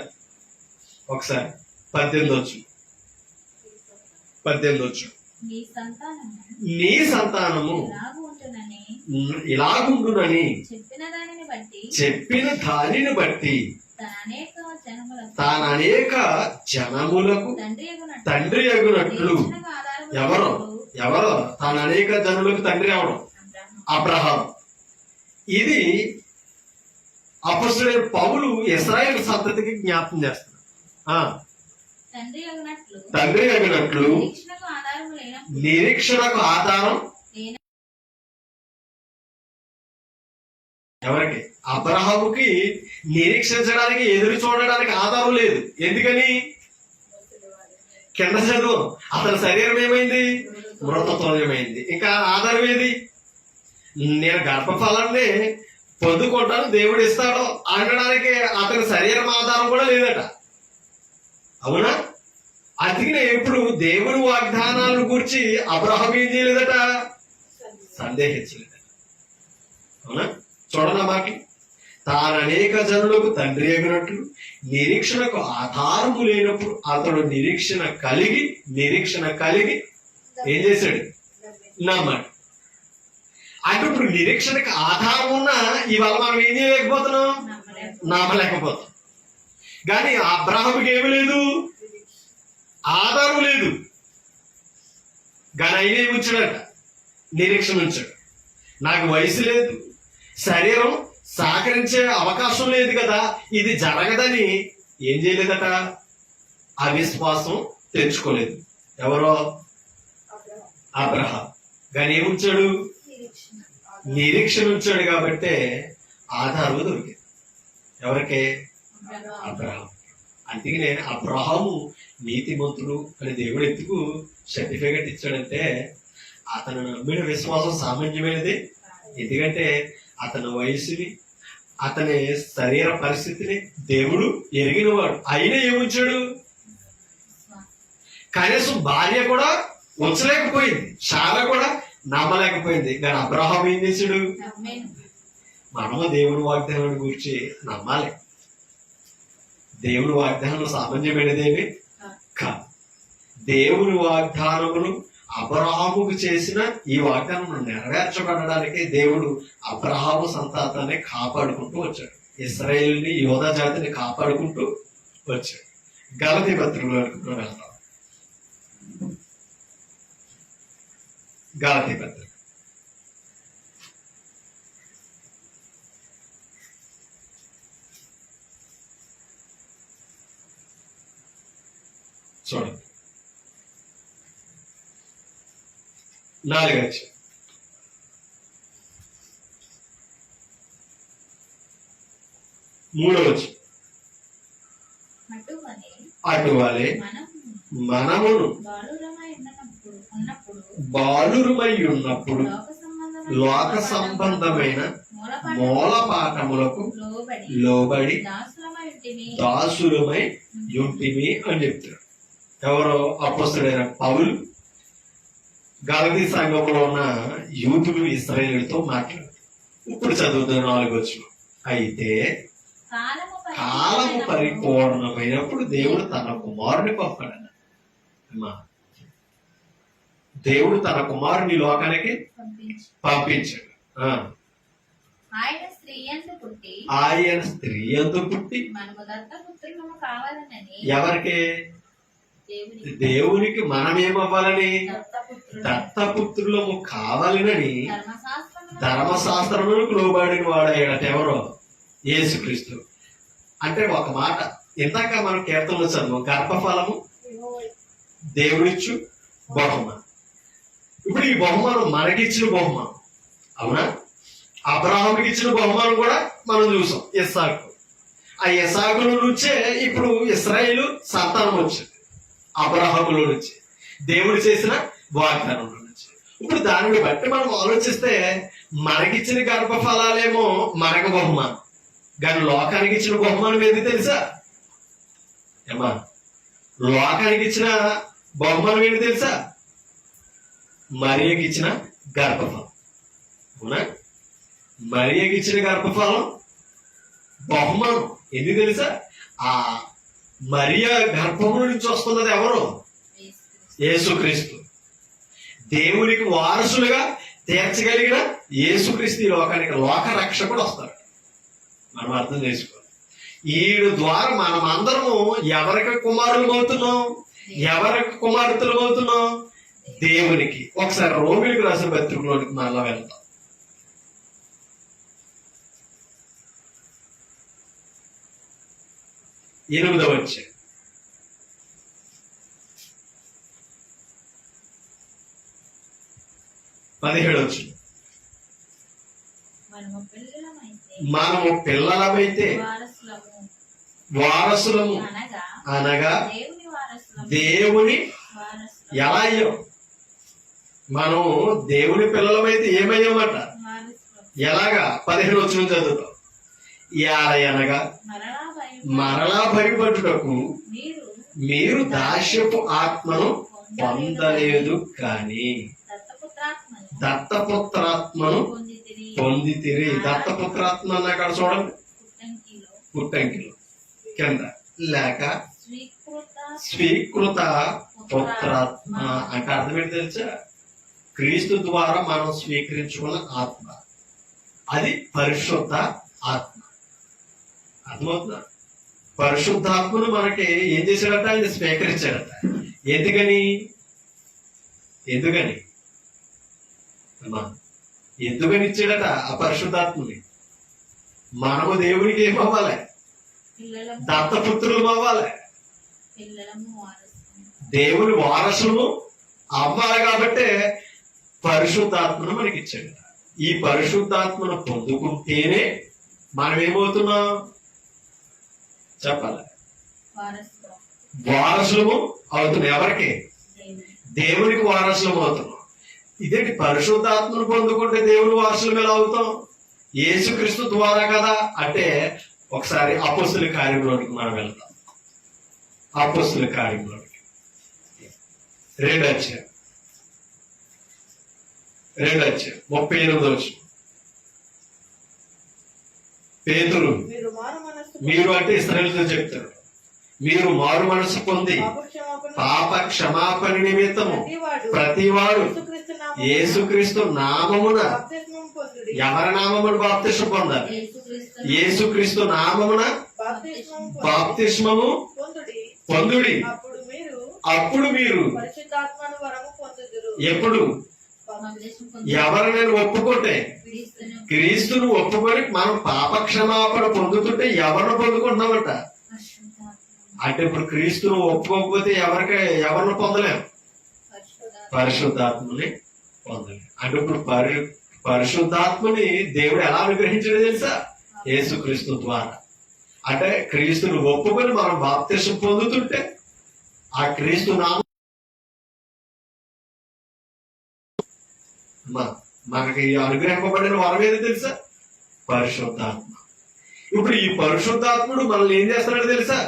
ఒకసారి 18 నీ సంతానము నీ సంతానము ఇలాగు ఉంటునని ఇలాగుండునని చెప్పిన దానిని బట్టి తాను అనేక జనములకు తండ్రి అగునట్లు ఎవరో తాను అనేక జనులకు తండ్రి అవడం అబ్రహాం. ఇది అపొస్తలుడైన పౌలు ఇశ్రాయేలు సంతతికి జ్ఞాపకం చేస్తున్నాడు. తండ్రి అగినట్లు నిరీక్షణకు ఆధారం ఎవరికి? అబ్రహాముకి నిరీక్షించడానికి, ఎదురు చూడడానికి ఆధారం లేదు. ఎందుకని? కింద చదువు, అతని శరీరం ఏమైంది? మృతత్వమైంది. ఇంకా ఆధారం ఏది? నేను గర్భఫలాన్ని పొందుకుంటాను, దేవుడు ఇస్తాడు అనడానికి అతని శరీరం ఆధారం కూడా లేదట. అవునా? అందుకనే ఇప్పుడు దేవుని వాగ్దానాలను గురించి అబ్రహాం ఏం చేయలేదట? సందేహించలేదట. అవునా? చూడనా మాట, తాను అనేక జనులకు తండ్రి అగినట్లు నిరీక్షణకు ఆధారము లేనప్పుడు అతడు నిరీక్షణ కలిగి ఏం చేశాడు? నమ్మాడు. అంటే ఇప్పుడు నిరీక్షణకు ఆధారం ఉన్నా ఇవాళ మనం ఏం చేయలేకపోతున్నాం? నమ్మలేకపోతాం. కానీ అబ్రహాముకి ఏమీ లేదు, ఆధారం లేదు. కానీ ఆయన ఏమి ఉంచాడట? నిరీక్షణ ఉంచాడు. నాకు వయసు లేదు, శరీరం సహకరించే అవకాశం లేదు కదా, ఇది జరగదని ఏం చేయలేదట? అవిశ్వాసం తెచ్చుకోలేదు. ఎవరో అబ్రహాం. కానీ ఏముంచాడు? నిరీక్షణ ఉంచాడు. కాబట్టి ఆధారం దొరికింది. ఎవరికి? అబ్రహాం. అందుకనే అబ్రహాము నీతిమంతుడు అని దేవుడు ఎందుకు సర్టిఫికెట్ ఇచ్చాడంటే అతను నమ్మిన విశ్వాసం సామాన్యమైనది. ఎందుకంటే అతని వయసుని, అతని శరీర పరిస్థితిని దేవుడు ఎరిగినవాడు. అయినా ఏముంచాడు? కనీసం భార్య కూడా ఉంచలేకపోయింది, శార కూడా నమ్మలేకపోయింది. కానీ అబ్రహాం ఏం చేశాడు? మనము దేవుని వాగ్దానం గురించి నమ్మాలి. దేవుని వాగ్దానం సామాన్యమైనదేమి కాదు. దేవుని వాగ్దానములు అబ్రహాముకు చేసిన ఈ వాగ్దానం నెరవేర్చబడడానికి దేవుడు అబ్రహాము సంతానాన్ని కాపాడుకుంటూ వచ్చాడు. ఇశ్రాయేలుని, యోధా జాతిని కాపాడుకుంటూ వచ్చాడు. గలతీ పత్రికలో వెళ్తాం. గలతీ పత్రిక చూడండి, 4 3 అటువలే మనమును బాలురమై ఉన్నప్పుడు లోక సంబంధమైన మూలపాఠములకు లోబడి దాసులమై యుంటిమి అని చెప్తాడు. ఎవరో అపొస్తలుడైన పౌలు గలతీ సంఘంలో ఉన్న యూదులు ఇశ్రాయేలుతో మాట్లాడు. ఇప్పుడు చదువుతున్న 4 అయితే కాలము పరిపూర్ణమైనప్పుడు దేవుడు తన కుమారుని పంపాడు. దేవుడు తన కుమారుని లోకానికి పంపించాడు. ఆయన స్త్రీ యందు పుట్టి ఎవరికి? దేవునికి మనమేమవ్వాలని? దత్తపుత్రులము కావాలని ధర్మశాస్త్రములకు లోబడిన వాడయ్యాడట. ఎవరో? యేసుక్రీస్తు. అంటే ఒక మాట ఇందాక మనం కీర్తనలో చదువు, గర్భఫలము దేవుడిచ్చు బహుమానం. ఇప్పుడు ఈ బహుమానం మనకిచ్చిన బహుమానం. అవునా? అబ్రహాముకి ఇచ్చిన బహుమానం కూడా మనం చూసాం, ఇస్సాకు. ఆ ఇస్సాకుల నుంచే ఇప్పుడు ఇశ్రాయేలు సంతానం వచ్చింది, అబ్రహాములో నుంచి, దేవుడు చేసిన వాగ్దానంలో నుంచి. ఇప్పుడు దానిని బట్టి మనం ఆలోచిస్తే మనకిచ్చిన గర్భఫలాలేమో మనకు బహుమానం, కానీ లోకానికి ఇచ్చిన బహుమానం ఏది తెలుసా? ఏమా, లోకానికి ఇచ్చిన బహుమానం ఏంటి తెలుసా? మరియకి ఇచ్చిన గర్భఫలం. అవునా? మరియకి ఇచ్చిన గర్భఫలం బహుమానం. ఎందుకు తెలుసా? ఆ మరియ గర్భము నుంచి వస్తున్నది ఎవరు? యేసుక్రీస్తు. దేవునికి వారసులుగా తీర్చగలిగిన యేసుక్రీస్తు ఈ లోకానికి లోక రక్షకుడు వస్తాడు. మనం అర్థం చేసుకోవాలి. ఈయన ద్వారా మనం అందరము ఎవరికి కుమారులు అవుతున్నాం, ఎవరికి కుమార్తెలు అవుతున్నాం? దేవునికి. ఒకసారి రోమిలకు రాసిన పత్రికలోనికి మళ్ళా వెళ్తాం. ఎనిమిదవ అధ్యాయం. పదిహేడు వచ్చిన మనము పిల్లలమైతే వారసులము అనగా దేవుని ఎలా అయ్యాం? మనం దేవుని పిల్లలమైతే ఏమయ్యామట? ఎలాగా? 15 వచనం చదువుతాం. అనగా మరలా భయపడుటకు మీరు దాస్యపు ఆత్మను పొందలేదు, కానీ దత్తపుత్రాత్మను పొందితిరి. దత్తపుత్రాత్మ అన్న అక్కడ చూడండి, పుట్టంకిలో కింద లేక స్వీకృత పుత్రాత్మ అంటే అర్థం ఏంటి తెలుసా? క్రీస్తు ద్వారా మనం స్వీకరించుకున్న ఆత్మ, అది పరిశుద్ధ ఆత్మ. అర్థమవుతుందా? పరిశుద్ధాత్మను మనకి ఏం చేశాడట? ఆయన స్వీకరించాడట. ఎందుకని? ఎందుకని ఇచ్చాడట ఆ పరిశుద్ధాత్మని? మనము దేవునికి ఏమవ్వాలి? దత్తపుత్రులు అవ్వాలి, దేవుని వారసులు అవ్వాలి. కాబట్టి పరిశుద్ధాత్మను మనకి ఇచ్చాడు. ఈ పరిశుద్ధాత్మను పొందుకుంటేనే మనం ఏమవుతున్నాం చెప్పాలి? వారసులము అవుతున్నాం. ఎవరికి? దేవునికి వారసులం అవుతున్నాం. ఇదేంటి? పరిశుద్ధాత్మను పొందుకుంటే దేవుని వారసులం ఎలా అవుతాం? యేసుక్రీస్తు ద్వారా కదా. అంటే ఒకసారి అపోస్తుల కార్యంలోనికి మనం వెళ్తాం. అపోస్తుల కార్యంలోనికి 2వ అధ్యాయం 38వ వచనం. పేతురు, మీరు అంటే ఇశ్రాయేలుతో చెప్తారు, మీరు మారు మనసు పొంది పాప క్షమాపణ నిమిత్తము ప్రతివాడు యేసుక్రీస్తు నామమున, ఎవరి నామమున బాప్తిస్మం పొందాలి? యేసుక్రీస్తు నామమున బాప్తిస్మము పొందుడి. అప్పుడు మీరు ఎప్పుడు ఎవరినైనా ఒప్పుకుంటే, క్రీస్తును ఒప్పుకొని మనం పాప క్షమాపణ పొందుతుంటే ఎవరిని పొందుకుంటున్నామంట? అంటే ఇప్పుడు క్రీస్తును ఒప్పుకోకపోతే ఎవరిని పొందలేం? పరిశుద్ధాత్మని పొందలేం. అంటే ఇప్పుడు పరిశుద్ధాత్మని దేవుడు ఎలా అనుగ్రహించాడో తెలుసా? యేసుక్రీస్తు ద్వారా. అంటే క్రీస్తును ఒప్పుకొని మనం బాప్తిస్మం పొందుతుంటే ఆ క్రీస్తు నామం మనకి అనుగ్రహింపబడిన వరం ఏది తెలుసా? పరిశుద్ధాత్మ. ఇప్పుడు ఈ పరిశుద్ధాత్ముడు మనల్ని ఏం చేస్తున్నాడు తెలుసా?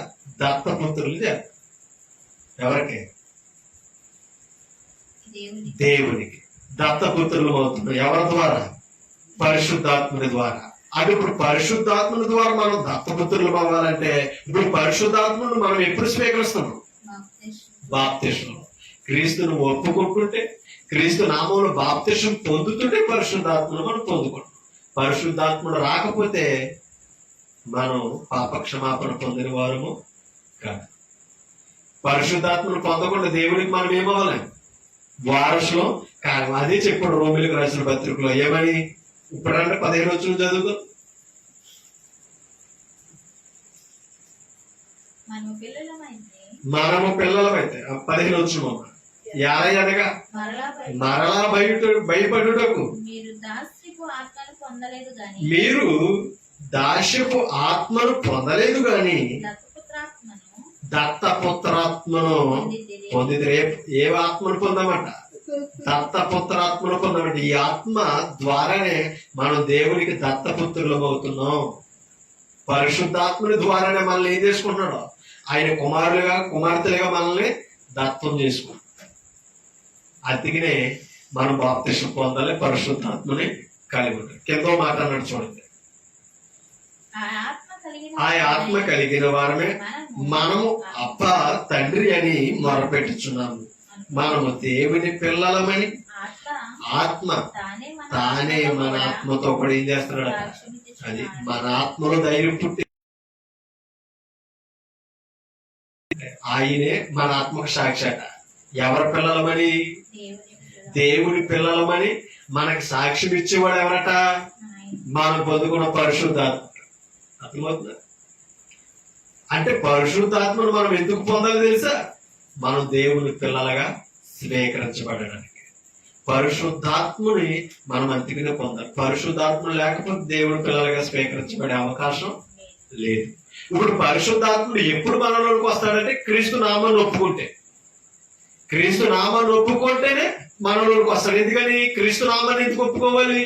దత్తపుత్రులు చేస్తారు. ఎవరికి? దేవునికి దత్తపుత్రులు అవుతున్నాం. ఎవరి ద్వారా? పరిశుద్ధాత్ముడి ద్వారా. అది ఇప్పుడు పరిశుద్ధాత్ముడి ద్వారా మనం దత్తపుత్రులు అవ్వాలంటే ఇప్పుడు పరిశుద్ధాత్ముడు మనం ఎప్పుడు స్వీకరిస్తున్నాం? బాప్తిస్మం. క్రీస్తును ఒప్పుకుంటుంటే, క్రీస్తు నామంలో బాప్తిస్మం పొందుతుంటే పరిశుద్ధాత్మను మనం పొందుకుంటాం. పరిశుద్ధాత్ముడు రాకపోతే మనం పాప క్షమాపణ పొందిన వారము కాదు. పరిశుద్ధాత్మను పొందకుండా దేవుడికి మనం ఏమవ్వాలి? వారసులం కాదు. అదే చెప్పాడు రోమిలకు రాసిన పత్రికలో. ఏమని? ఇప్పుడంటే 15 వచనం చదువుకో. మనము పిల్లలమైతే 15 వచనం. అనగా మరలా భయపడుటకు పొందలేదు గాని మీరు దాస్యపు ఆత్మను పొందలేదు గాని దత్తపుత్రాత్మను దత్తపుత్రాత్మను పొందితిరి. పొందితే ఏ ఆత్మను పొందామట? దత్తపుత్రాత్మను పొందామంట. ఈ ఆత్మ ద్వారానే మనం దేవునికి దత్తపుత్రులం అవుతున్నాం. పరిశుద్ధాత్మని ద్వారానే మనల్ని ఏం చేసుకుంటున్నాడు? ఆయన కుమారులుగా కుమార్తెలుగా మనల్ని దత్తం చేసుకుంటాం. అందుకనే మనం బాప్తిసం పొందాలి, పరిశుద్ధాత్మని కలిగి ఉండాలి. కింద మాట అన్నాడు చూడండి, ఆ ఆత్మ కలిగిన ఆ ఆత్మ కలిగిన వారమే మనము అబ్బా తండ్రి అని మొరపెట్టుచున్నాము. మనము దేవుని పిల్లలమని ఆత్మ తానే మన ఆత్మతో కూడా ఏం చేస్తున్నాడు? అది మన ఆత్మలో ధైర్యం పుట్టి ఆయనే మన ఆత్మకు సాక్షాట. ఎవరి పిల్లలమని? దేవుని పిల్లలమని మనకి సాక్ష్యం ఇచ్చేవాడు ఎవరట? మనం పొందుకున్న పరిశుద్ధాత్మ. అర్థమవుతుందా? అంటే పరిశుద్ధాత్మను మనం ఎందుకు పొందాలి తెలుసా? మనం దేవుని పిల్లలుగా స్వీకరించబడడానికి. పరిశుద్ధాత్మని మనం అందుకనే పొందాలి. పరిశుద్ధాత్మ లేకపోతే దేవుని పిల్లలుగా స్వీకరించబడే అవకాశం లేదు. ఇప్పుడు పరిశుద్ధాత్ముడు ఎప్పుడు మనలోకి వస్తాడంటే క్రీస్తు నామాన్ని ఒప్పుకుంటే. క్రీస్తు నామాన్ని ఒప్పుకుంటేనే మనలోకి వస్తాడు. ఎందుకని? క్రీస్తు నామాన్ని ఎందుకు ఒప్పుకోవాలి?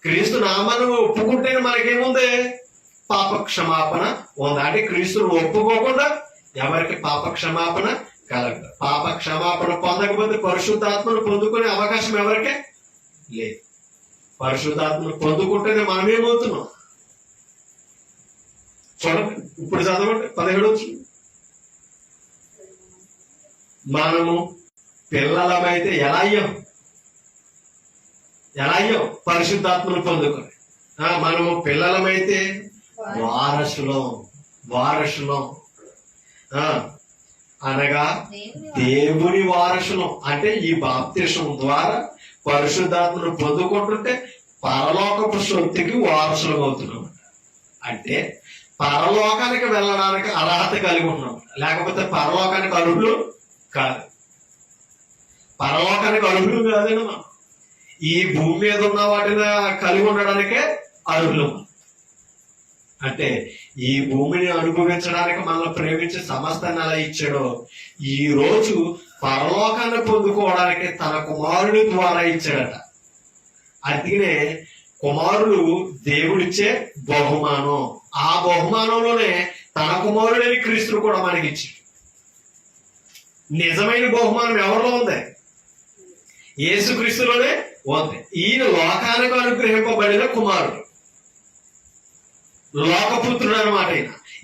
క్రీస్తు నామాన్ని ఒప్పుకుంటేనే మనకేముంది? పాప క్షమాపణ ఉంది. అంటే క్రీస్తును ఒప్పుకోకుండా ఎవరికి పాప క్షమాపణ కలగదు. పాప క్షమాపణ పొందకపోతే పరిశుద్ధాత్మను పొందుకునే అవకాశం ఎవరికే లేదు. పరిశుద్ధాత్మను పొందుకుంటేనే మనమేమవుతున్నాం? చూడండి, ఇప్పుడు చదవండి 17. మనము పిల్లలమైతే ఎలా అయ్యాం? పరిశుద్ధాత్మను పొందుకొని. మనము పిల్లలమైతే వారసులం అనగా దేవుని వారసులం. అంటే ఈ బాప్తిసం ద్వారా పరిశుద్ధాత్మను పొందుకుంటుంటే పరలోకపు సొత్తుకి వారసులం అవుతున్నాం. అంటే పరలోకానికి వెళ్ళడానికి అర్హత కలిగి ఉన్నాం. లేకపోతే పరలోకానికి అర్హులు కాదు. పరలోకానికి అర్హులు కాదండి. మనం ఈ భూమి మీద ఉన్న వాటిని కలిగి ఉండడానికే అర్హులు. అంటే ఈ భూమిని అనుభవించడానికి మనల్ని ప్రేమించి సమస్తాన్ని అలా ఇచ్చాడో, ఈ రోజు పరలోకాన్ని పొందుకోవడానికి తన కుమారుడి ద్వారా ఇచ్చాడట. అందుకనే కుమారుడు దేవుడిచ్చే బహుమానం. ఆ బహుమానంలోనే తన కుమారుడని క్రీస్తుడు కూడా మనకి ఇచ్చాడు. నిజమైన బహుమానం ఎవరిలో ఉంది? యేసుక్రీస్తులోనే ఉంది. ఈయన లోకానికి అనుగ్రహింపబడిన కుమారుడు, లోకపుత్రుడు అనమాట.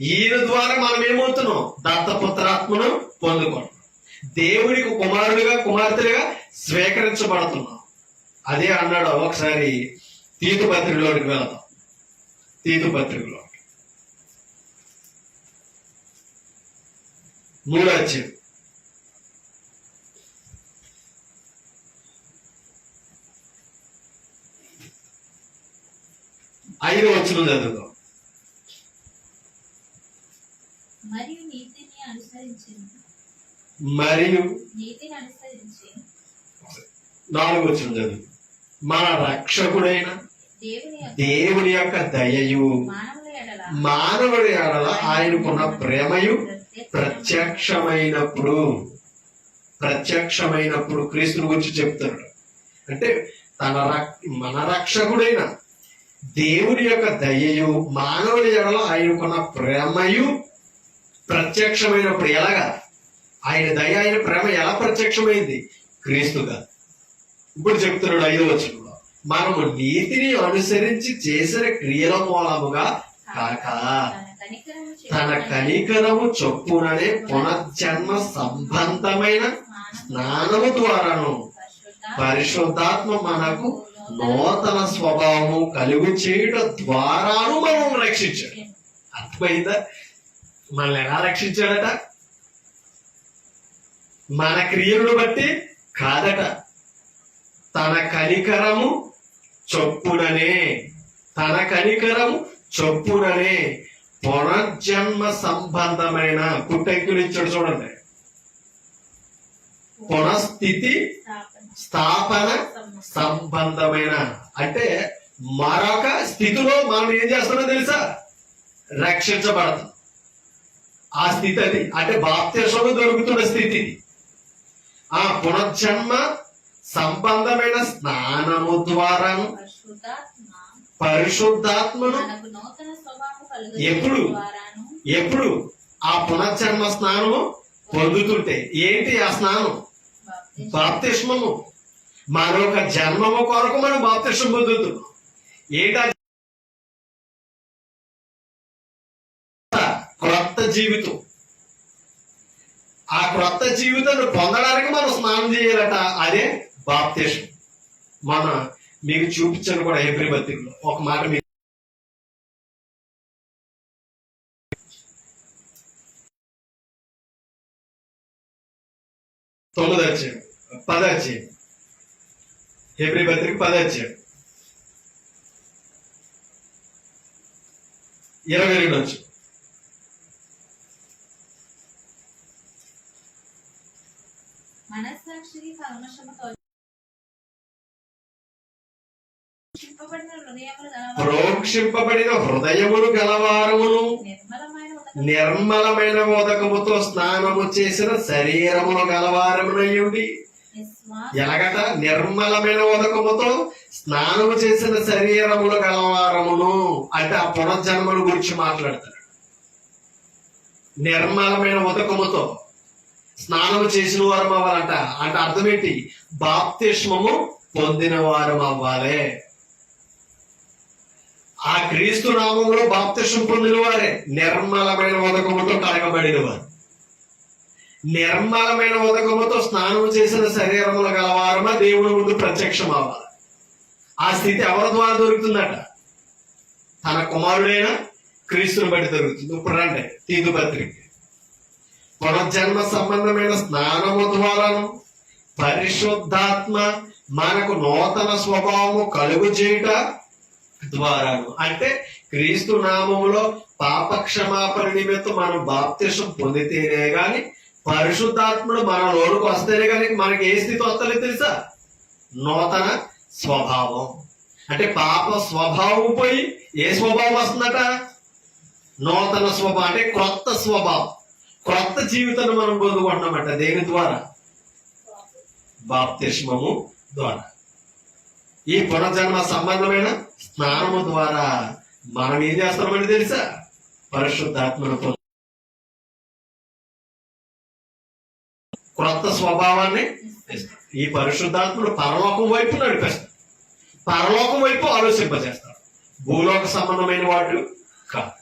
ఈయన ద్వారా మనం ఏమవుతున్నాం? దత్తపుత్రాత్మను పొందుకుంటున్నాం. దేవునికి కుమారుడిగా కుమార్తెలుగా స్వీకరించబడుతున్నాం. అదే అన్నాడు. ఒకసారి తీతు పత్రికలోనికి వెళదాం. తీతు పత్రికలో 3వ అధ్యాయం 5వ వచనం చదువుదాం. మరియు నీతిని అనుసరించి 4వ వచనం చదువు. మన రక్షకుడైన దేవుని యొక్క దయయు మానవుడి ఎడల ఆయనకున్న ప్రేమయు ప్రత్యక్షమైనప్పుడు క్రీస్తుని గురించి చెప్తున్నాడు. అంటే మన రక్షకుడైన దేవుని యొక్క దయయు మానవుడి ఎడల ఆయనకున్న ప్రేమయు ప్రత్యక్షమైనప్పుడు. ఎలాగా? ఆయన దయ, ఆయన ప్రేమ ఎలా ప్రత్యక్షమైంది? క్రీస్తుగా. ఇప్పుడు చెప్తున్నాడు 5వ వచనంలో, మనము నీతిని అనుసరించి చేసిన క్రియల మూలముగా కాక తన కనికరము చొప్పుననే పునర్జన్మ సంబంధమైన స్నానము ద్వారాను పరిశుద్ధాత్మ మనకు నూతన స్వభావము కలుగు చేయడం ద్వారాను మనం రక్షించాడు. అర్థమైందా? మనల్ని ఎలా రక్షించాడట? మన క్రియలను బట్టి కాదట. తన కనికరము చొప్పుననే పునర్జన్మ సంబంధమైన పుట్టెంకులు ఇచ్చాడు. చూడండి, పునఃస్థితి స్థాపన సంబంధమైన. అంటే మరొక స్థితిలో మనం ఏం చేస్తున్నాం తెలుసా? రక్షించబడతాం. ఆ స్థితి అది, అంటే బాప్తిస్మము దొరుకుతున్న స్థితి ఇది. ఆ పునర్జన్మ సంబంధమైన స్నానము ద్వారాను పరిశుద్ధాత్మను ఎప్పుడు ఆ పునర్జన్మ స్నానము పొందుతుంటే, ఏంటి ఆ స్నానం? బాప్తిస్మము. మరొక జన్మము కొరకు మనం బాప్తిస్మం పొందుతున్నాం. ఏంటా? క్రొత్త జీవితం. ఆ క్రొత్త జీవితాన్ని పొందడానికి మనం స్నానం చేయాలట. అదే బాప్తిస్మం. మీకు చూపించాను కూడా హెబ్రీ పత్రికలో ఒక మాట. మీకు 9వ అధ్యాయం 10వ అధ్యాయం హెబ్రీ పత్రిక 10వ అధ్యాయం 22 నుంచి. మనస్సాక్షికి కల్మషముతో ప్రోక్షింపబడిన హృదయములు గలవారమును నిర్మలమైన ఉదకముతో స్నానము చేసిన శరీరమును గలవారమునయ్యుండి. ఎలాగట? నిర్మలమైన ఉదకముతో స్నానము చేసిన శరీరములు గలవారమును అంటే ఆ పునర్జన్మను గురించి మాట్లాడతాడు. నిర్మలమైన ఉదకముతో స్నానము చేసిన వారం అవ్వాలంట. అంటే అర్థం ఏంటి? బాప్తిస్మము పొందిన వారం అవ్వాలి. ఆ క్రీస్తు నామంలో బాప్తిస్మం పొందిన వారే నిర్మలమైన ఉదకముతో కడగబడిన వారు. నిర్మలమైన ఉదకముతో స్నానం చేసిన శరీరములు గలవారమా దేవుని ముందు ప్రత్యక్షం అవ్వాలి. ఆ స్థితి ఎవరి ద్వారా దొరుకుతుందట? తన కుమారుడైన క్రీస్తుని బట్టి దొరుకుతుంది. ఇప్పుడు రండి తీతు పత్రిక. పునర్జన్మ సంబంధమైన స్నానము ద్వారాను పరిశుద్ధాత్మ మనకు నూతన స్వభావము కలుగు చేయుట ద్వారాను. అంటే క్రీస్తు నామములో పాప క్షమాపణ నిమిత్తం మనం బాప్తిస్మం పొందితేనే గాని, పరిశుద్ధాత్ముడు మన లోనికి వస్తేనే గాని మనకి ఏ స్థితి వస్తలేదు తెలుసా? నూతన స్వభావం. అంటే పాప స్వభావం పోయి ఏ స్వభావం వస్తుందట? నూతన స్వభావం. అంటే క్రొత్త స్వభావం, క్రొత్త జీవితాన్ని మనం పొందుకుంటున్నామట. దేని ద్వారా? బాప్తిస్మము ద్వారా. ఈ పునర్జన్మ సంబంధమైన స్నానము ద్వారా మనం ఏం చేస్తామని తెలుసా? పరిశుద్ధాత్మను క్రొత్త స్వభావాన్ని ఇస్తాడు. ఈ పరిశుద్ధాత్ముడు పరలోకం వైపు నడిపిస్తాడు. పరలోకం వైపు ఆలోచింపజేస్తాడు. భూలోక సంబంధమైన వాడు కాదు.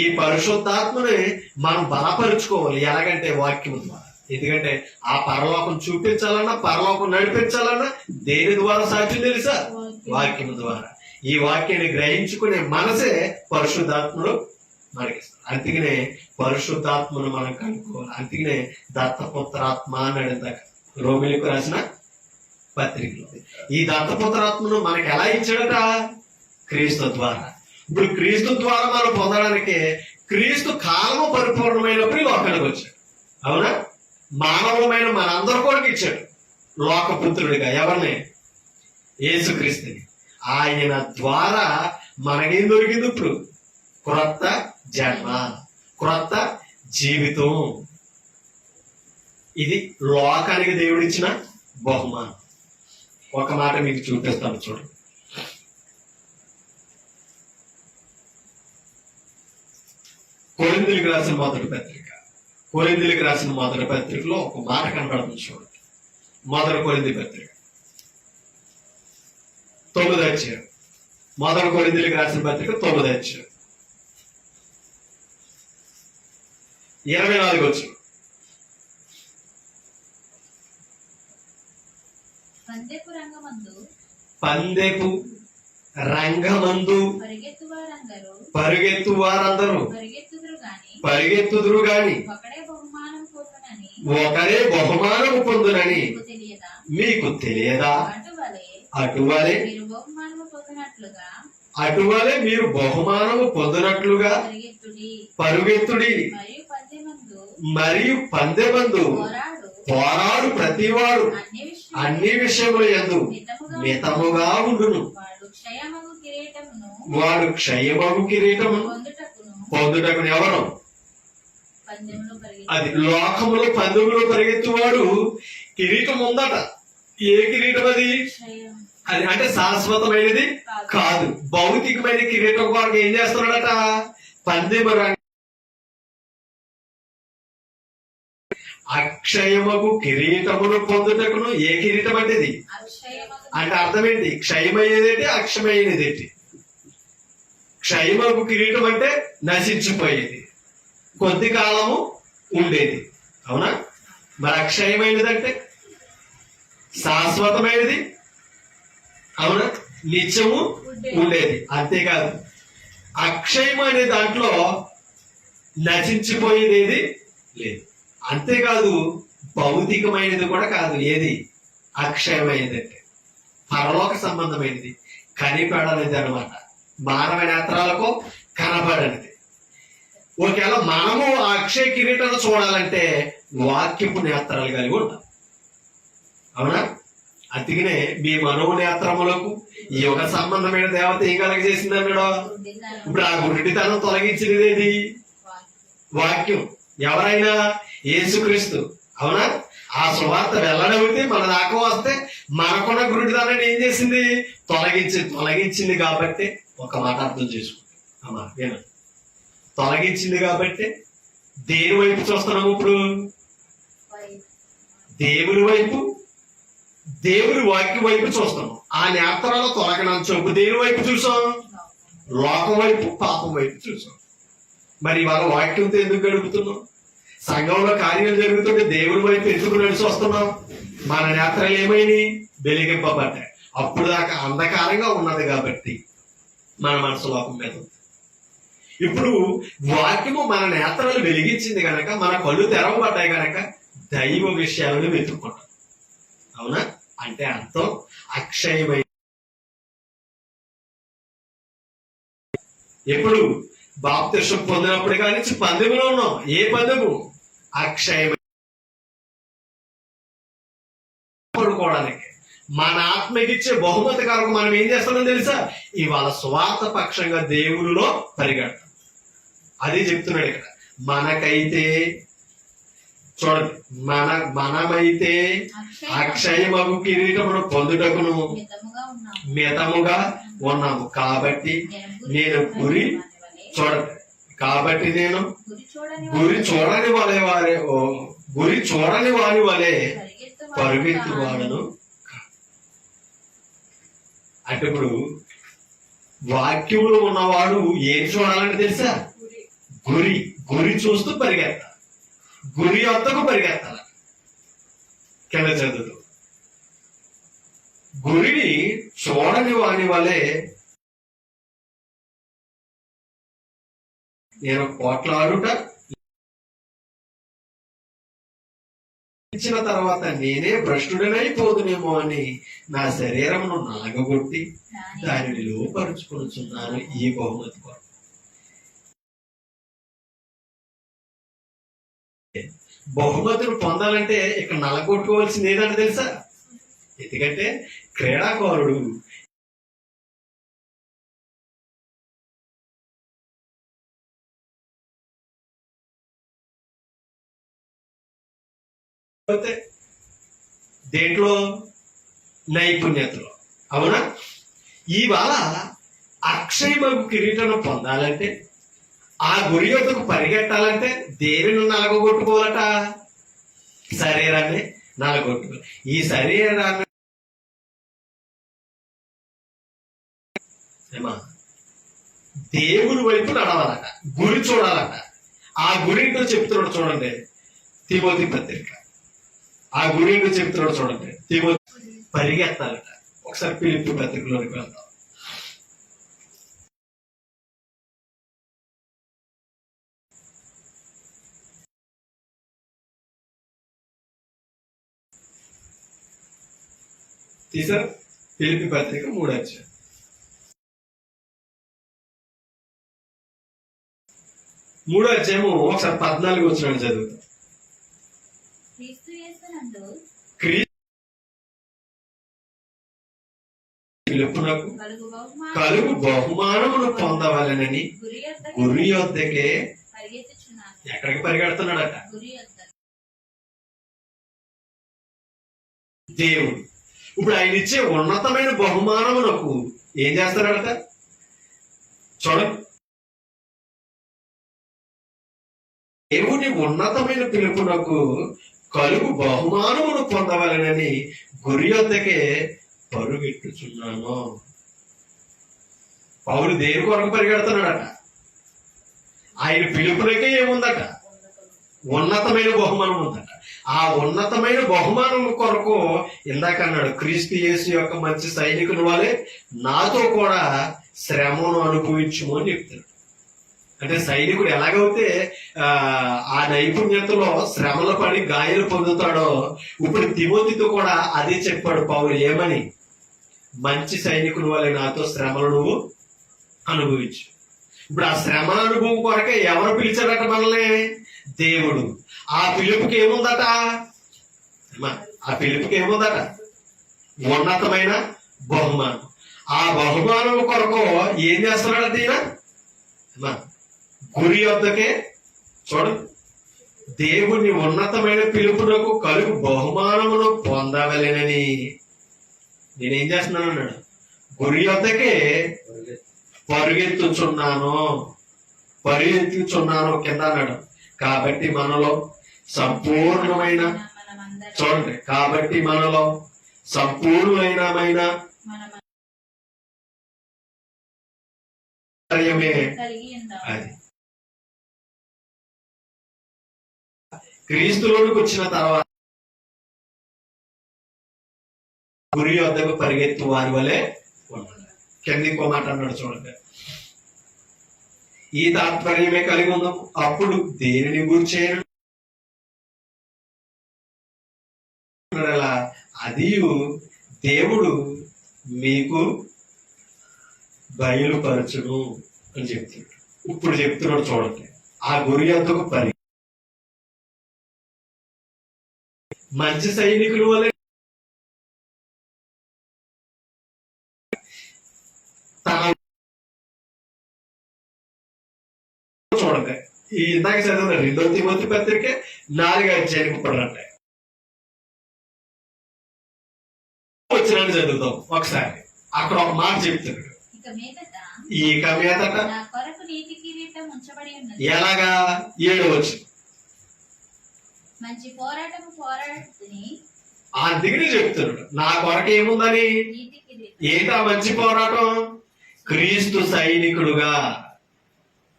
ఈ పరిశుద్ధాత్మని మనం బలపరుచుకోవాలి. ఎలాగంటే వాక్యం ద్వారా. ఎందుకంటే ఆ పరలోకం చూపించాలన్నా, పరలోకం నడిపించాలన్నా దేని ద్వారా సాధ్యం తెలుసా? వాక్యం ద్వారా. ఈ వాక్యాన్ని గ్రహించుకునే మనసే పరిశుద్ధాత్ముడు మనకిస్తాడు. అందుకనే పరిశుద్ధాత్మను మనం కనుక్కోవాలి. అందుకనే దత్తపుత్రాత్మ అని అడిగాక రోమిలకు రాసిన పత్రికలో ఈ దత్తపుత్రాత్మను మనకి ఎలా ఇచ్చాడట? క్రీస్తు ద్వారా. ఇప్పుడు క్రీస్తు ద్వారా మనం పొందడానికి క్రీస్తు కాలము పరిపూర్ణమైనప్పుడు లోకానికి వచ్చాడు. అవునా? మానవమైన మనందరూ కూడా ఇచ్చాడు లోకపుత్రుడిగా. ఎవరిని? యేసుక్రీస్తుని. ఆయన ద్వారా మనకేం దొరికింది? ఇప్పుడు క్రొత్త జన్మ, క్రొత్త జీవితం. ఇది లోకానికి దేవుడిచ్చిన బహుమానం. ఒక మాట మీకు చూపిస్తాను చూడండి. కొరింథీయులకు రాసిన మొదటి పత్రిక, కొరింథీయులకు రాసిన మొదటి పత్రికలో ఒక మాట కనబడుతుంది చూడండి. మొదటి కొరింథీ పత్రిక 9వ అధ్యాయం. మొదటి కొరింథీయులకు రాసిన పత్రిక 9వ అధ్యాయం 24 వచనం. పందెపు రంగమందు పరిగెత్తు వారందరూ పరిగెత్తుదురు గాని ఒకరే బహుమానము పొందునని మీకు తెలియదా? అటువలే మీరు బహుమానము పొందినట్లుగా పరుగెత్తుడి. మరియు పందెమందు పోరాడు ప్రతివాడు అన్ని విషయముల యందు మితముగా ఉండును. కిరీటమును వాడు క్షయమగు కిరీటమును పొందుటకును ఎవరు? పందెంలో పరిగెత్తి అది లోకములో పందెములో పరిగెత్తువాడు కిరీటం ఉందట. ఏ కిరీటం అది? క్షయం అది అంటే శాశ్వతమైనది కాదు. భౌతికమైన కిరీటం కొరకు ఏం చేస్తున్నాడట? పందెము అక్షయమగు కిరీటమును పొందుటకును. ఏ కిరీటం అంటే ఇది? అక్షయమగు అంటే అర్థం ఏంటి? క్షయమయ్యేదేంటి, అక్షయమైనదేంటి? క్షయమగు కిరీటం అంటే నశించిపోయేది, కొద్ది కాలము ఉండేది, అవునా? మరి అక్షయమైనదంటే శాశ్వతమైనది, అవునా? నిత్యము ఉండేది. అంతేకాదు అక్షయం అనే దాంట్లో నశించిపోయేది లేదు. అంతేకాదు భౌతికమైనది కూడా కాదు. ఏది అక్షయమైనది అంటే పరలోక సంబంధమైనది, కనిపడనిది అనమాట. మానవ నేత్రాలకు కనపడనిది. ఒకవేళ మనము ఆ అక్షయ కిరీటాన్ని చూడాలంటే వాక్యపు నేత్రాలు కలిగి ఉంటాం, అవునా? అందుకనే మీ మనో నేత్రములకు ఈ యుగ సంబంధమైన దేవత ఏం కలగజేసింది అన్నాడు? ఇప్పుడు ఆ గుడ్డితనం తొలగించినది ఏది? వాక్యం. ఎవరైనా? యేసుక్రీస్తు, అవునా? ఆ సువార్త వెళ్ళడమితే మన దాకా వస్తే మనకున్న గుడ్డితనాన్ని ఏం చేసింది? తొలగించింది కాబట్టి ఒక మాట అర్థం చేసుకుంది. అమ్మా వినండి, తొలగించింది కాబట్టి దేని వైపు చూస్తున్నాము ఇప్పుడు? దేవుని వైపు, దేవుని వాక్యం వైపు చూస్తున్నాం. ఆ నేత్రాలు తొలగనం చూపు దేని వైపు చూసాం? లోకం వైపు, పాపం వైపు చూసాం. మరి ఇవాళ వాక్యంతో ఎందుకు గడుపుతున్నాం? సంఘంలో కార్యాలు జరుగుతుంటే దేవుని వైపు ఎందుకు నడిచి వస్తున్నాం? మన నేత్రాలు ఏమైనాయి? వెలిగింపబడ్డాయి. అప్పుడు దాకా అంధకారంగా ఉన్నది కాబట్టి మన మనసు లోకం మీద ఉంది. ఇప్పుడు వాక్యము మన నేత్రాలు వెలిగించింది కనుక, మన కళ్ళు తెరవబడ్డాయి కనుక దైవ విషయాలను వెతుక్కుంటాం, అవునా? అంటే అర్థం అక్షయమైన. ఎప్పుడు? బాప్తిసం పొందినప్పుడు కానీ పందెములో ఉన్నాం. ఏ పందెము? అక్షయమైన. పడుకోవడానికి మన ఆత్మకిచ్చే బహుమతి కారకు మనం ఏం చేస్తున్నాం తెలుసా? ఇవాళ స్వార్థ పక్షంగా దేవునిలో పరిగెడతాం. అది చెప్తున్నాడు ఇక్కడ. మనకైతే చూడండి, మనమైతే అక్షయమగు కిరీటమును పొందుటకును మితముగా ఉన్నాము. కాబట్టి నేను చూడండి, కాబట్టి నేను గురి చూడని వారి వలె పరుగెత్తు వాడను. అంటే ఇప్పుడు వాక్యములు ఉన్నవాడు ఏం చూడాలంటే తెలుసా? గురి చూస్తూ పరిగెత్తాలి. గురి వద్దకు పరిగెత్తాలి. కింద చదువుతూ గురిని చూడని వాని వలె నేను పోట్లాడుట ఇచ్చిన తర్వాత నేనే భ్రష్టుడనైపోదునేమో అని నా శరీరమును నలగగొట్టి దానిని లోపరుచుకొనుచున్నాను ఈ బహుమతి కొరకు. బహుమతులు పొందాలంటే ఇక్కడ నలగొట్టుకోవాల్సింది ఏదంటే తెలుసా? ఎందుకంటే క్రీడాకారుడు దేంట్లో? నైపుణ్యతలో, అవునా? ఇవాళ అక్షయమగు కిరీటం పొందాలంటే, ఆ గురి యొక్కకు పరిగెట్టాలంటే దేనిని నలగొట్టుకోవాలట? శరీరాన్ని నలగొట్టుకోవాలి. ఈ శరీరాన్ని దేవుని వైపు నడవాలట, గురి చూడాలట. ఆ గురింటో చెప్తున్నాడు చూడండి తిమోతి పత్రిక. ఆ గురింటో చెప్తున్నాడు చూడండి తిమోతి. పరిగెత్తాలట. ఒకసారి ఫిలిప్పీ పత్రికలోకి వెళ్దాం. తీసారు? ఫిలిప్పీ పత్రిక 3వ అధ్యాయం. 3వ అధ్యాయము ఒకసారి 14 వచ్చిన చదువుతాం. పిలుపునకు కలుగు కలుగు బహుమానం బహుమానమును పొందవలెనని గురి యొద్దకు గురి యొద్దకే పరిగెత్తుచున్నాను. ఎక్కడికి పరిగెడుతున్నాడట? గురి యొద్దకు. దేవుడు ఇప్పుడు ఆయన ఇచ్చే ఉన్నతమైన బహుమానమునకు ఏం చేస్తున్నాడట? చూడండి, దేవుని ఉన్నతమైన పిలుపునకు కలుగు బహుమానమును పొందవలెనని గురి యొద్దకే పరుగెట్టుచున్నాను. పౌలు దేని కొరకు పరిగెడుతున్నాడట? ఆయన పిలుపునకే ఏముందట? ఉన్నతమైన బహుమానం ఉందట. ఆ ఉన్నతమైన బహుమానం కొరకు ఇందాక అన్నాడు, క్రీస్తు యేసు యొక్క మంచి సైనికుని వలె నాతో కూడా శ్రమను అనుభవించుము అని చెప్తాడు. అంటే సైనికుడు ఎలాగైతే ఆ నైపుణ్యతలో శ్రమలు పడి గాయాలు పొందుతాడో, ఇప్పుడు తిమోతితో కూడా అదే చెప్పాడు పౌలు. ఏమని? మంచి సైనికుని వలె నాతో శ్రమలు నువ్వు అనుభవించు. ఇప్పుడు ఆ శ్రమ అనుభవం కొరకే ఎవరు పిలిచారట మనల్ని? దేవుడు. ఆ పిలుపుకి ఏముందట? ఆ పిలుపుకి ఏముందట? ఉన్నతమైన బహుమానం. ఆ బహుమానం కొరకు ఏం చేస్తున్నాడు ఈయన? గురి వద్దకే. చూడండి, దేవుని ఉన్నతమైన పిలుపునకు కలుగు బహుమానమును పొందవలెనని నేనేం చేస్తున్నాను అన్నాడు? గురి వద్దకే పరిగెత్తుచున్నాను కింద అన్నాడు. కాబట్టి మనలో సంపూర్ణమైన, చూడండి, కాబట్టి మనలో సంపూర్ణమైన కలిగి ఉందాం. అది క్రీస్తులోనికి వచ్చిన తర్వాత గురి వద్దకు పరిగెత్తు వారి వలె ఉండాలి. కింద ఇంకో మాట అన్నాడు, చూడండి, ఈ తాత్పర్యమే కలిగి ఉందాం. అప్పుడు దేనిని గూర్చేయను అది దేవుడు మీకు బయలుపరచును అని చెప్తున్నాడు. ఇప్పుడు చెప్తున్నాడు, చూడండి, ఆ గురి వద్దకు మంచి సైనికుల వలె చూడండి, ఈ ఇందాక చదివిన 2 తిమోతి పత్రిక 4:5 కుప్పడంటే వచ్చినాన్ని చదువుతాం ఒకసారి. అక్కడ ఒక మాట చెప్తున్నాడు, ఇక మీదట నా కొరకు నీతి కిరీటం ఉంచబడి ఉన్నది. ఎలాగా? 7వ మంచి పోరాటం పోరాడుతుని అందుకని చెప్తున్నాడు, నా కొరకు ఏముందని? నీతి కిరీటం. ఏంటా మంచి పోరాటం? క్రీస్తు సైనికుడుగా.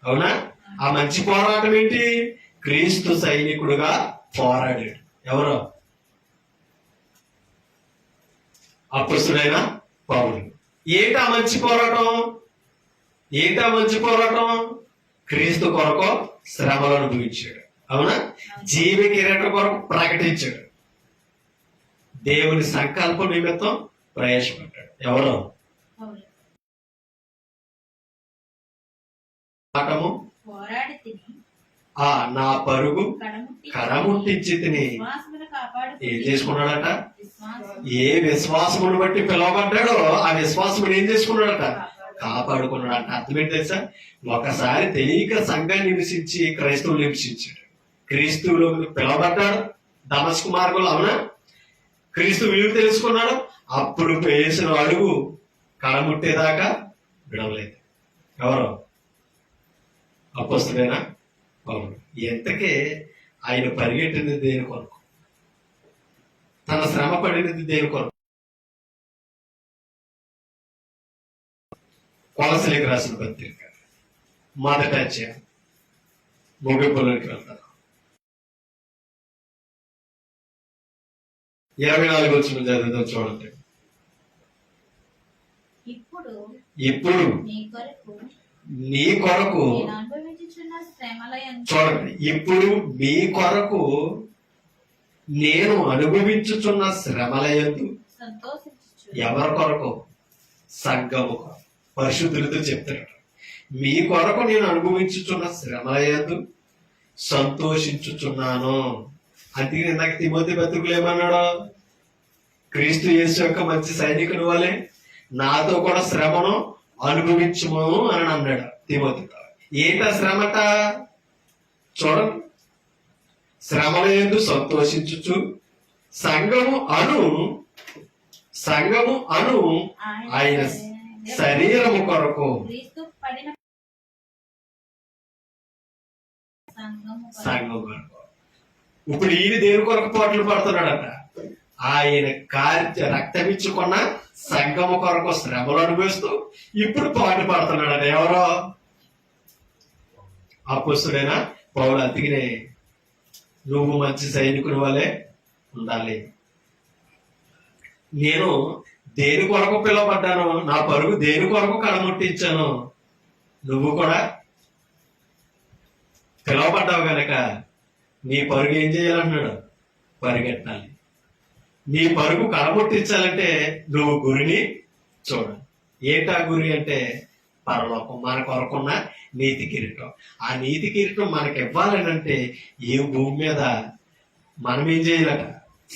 అవునా? ఆ మంచి పోరాటం ఏంటి? క్రీస్తు సైనికుడుగా పోరాడాడు. ఎవరు? అపొస్తలుడైన పౌలు. ఏంటా మంచి పోరాటం? క్రీస్తు కొరకు శ్రమలు అనుభవించాడు. అవునా? జీవ కిరీటం కొరకు ప్రకటించాడు. దేవుని సంకల్పం నిమిత్తం ప్రయాసపడ్డాడు. ఎవరు? పోరాడి తిని నా పరుగు కడముట్టించి తిని ఏం చేసుకున్నాడట? ఏ విశ్వాసమును బట్టి పిలవబడ్డాడో ఆ విశ్వాసమును ఏం చేసుకున్నాడట? కాపాడుకున్నాడట. అర్థమేంటి తెలుసా? ఒకసారి తెలియక సంఘాన్ని హింసించి క్రైస్తవులు హింసించాడు. క్రీస్తువులో పిలవబడ్డాడు దమస్కు మార్గంలో. అవునా? క్రీస్తు విలువ తెలుసుకున్నాడు. అప్పుడు వేసిన అడుగు కడముట్టేదాకా విడవలేదు. ఎవరు? అపొస్తలుడైన పౌలు. ఎంతకే ఆయన పరిగెట్టినది దేని కొరకు? తన శ్రమ పడినది దేని కొరకు? కొలసీలకు రాసిన పత్రిక 1వ అధ్యాయం ముగింపులోకి వెళ్తారు. 24 వచ్చిన చదువుతాం, చూడండి. ఇప్పుడు నీ కొరకు చూడండి, ఇప్పుడు మీ కొరకు నేను అనుభవించుచున్న శ్రమలయందు ఎవరి కొరకు? సంఘము కొరకు. పరిశుద్ధులతో చెప్తాడు, మీ కొరకు నేను అనుభవించుచున్న శ్రమలయందు సంతోషించుచున్నాను. అందుకే ఇందాక తిమోతి పత్రికలు ఏమన్నాడు? క్రీస్తు యేసు యొక్క మంచి సైనికుని వలె నాతో కూడా శ్రమను అనుభవించుము అని అన్నాడు తిమోతితో. ఏంటా శ్రమట? చూడండి, శ్రమల యందు సంతోషించుచు సంఘము అను ఆయన శరీరము కొరకు క్రీస్తు పడిన సంఘం కొరకు. ఇప్పుడు ఈయన దేని కొరకు పాటలు పడుతున్నాడట? ఆయన రక్తమిచ్చుకున్న సంఘము కొరకు శ్రమలు అనుభవిస్తూ ఇప్పుడు పాటలు పడుతున్నాడట. ఎవరో అపొస్తలుడైన పౌలు. అందుకనే నువ్వు మంచి సైనికుని వలె ఉండాలి. నేను దేని కొరకు పిలువబడ్డాను, నా పరుగు దేని కొరకు కడముట్టించాను, నువ్వు కూడా పిలువబడ్డావు గనక నీ పరుగు ఏం చేయాలన్నాడు? పరిగెట్టాలి. నీ పరుగు కడముట్టించాలంటే నువ్వు గురిని చూడాలి. ఏంటా గురి అంటే పరలోకం, మన కొరకున్న నీతి కిరీటం. ఆ నీతి కిరీటం మనకి ఇవ్వాలనంటే ఈ భూమి మీద మనం ఏం చేయాలట?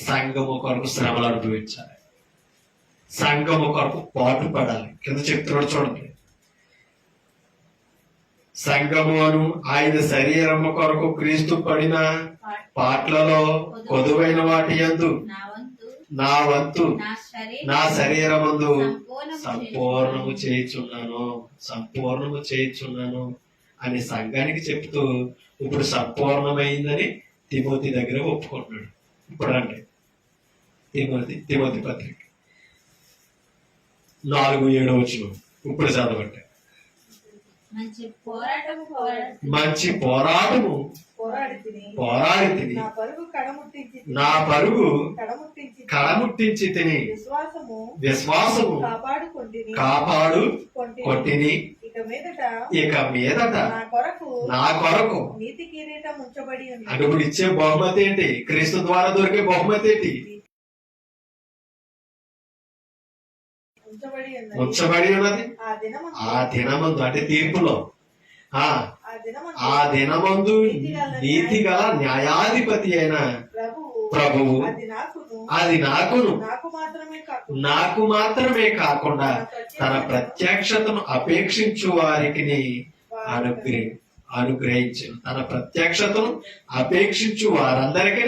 సంఘము కొరకు శ్రమలు అనుభవించాలి, సంఘము కొరకు పాటు పడాలి. కింద చెప్తున్నాడు చూడండి, సంఘము అను ఆయన శరీరము కొరకు క్రీస్తు పడిన పాటలలో కొదువైన వాటి యందు నా వంతు నా శరీరమందు సంపూర్ణము చేయుచున్నాను అని సంఘానికి చెప్తూ ఇప్పుడు సంపూర్ణమైందని తిమోతి దగ్గర ఒప్పుకుంటున్నాడు. ఇప్పుడు అంటే తిమోతి పత్రిక 4:7 ఇప్పుడు చదవండి. మంచి పోరాటము పోరాడి తిని నా పరుగు కడముట్టించి తిని విశ్వాసము కాపాడు కొట్టిని. ఇక మీదట నా కొరకు అడుగుడు ఇచ్చే బహుమతి ఏంటి? క్రీస్తు ద్వారా దొరికే బహుమతి ఏంటి? ఉంచబడి ఉన్నది. ఆ దినమందు అంటే తీర్పులో ఆ దినమందు నీతి గల న్యాయాధిపతి అయిన ప్రభువు అది నాకు మాత్రమే కాకుండా తన ప్రత్యక్షతను అపేక్షించు వారికి అనుగ్రహించను. తన ప్రత్యక్షతను అపేక్షించు వారందరికీ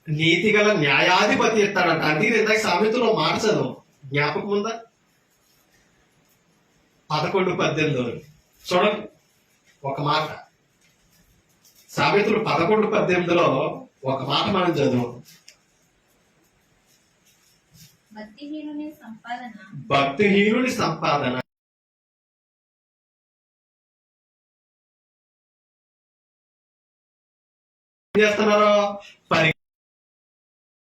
నీతి గల న్యాయాధిపతి ఇస్తాడంట. అందుకే ఇందాక సామెతలో మాట చదువు, జ్ఞాపకం ఉందా? 11:18 చూడండి ఒక మాట. సామెతలు 11:18 ఒక మాట మనం చదువు. భక్తిహీనుని సంపాదన ఏం చేస్తున్నారు?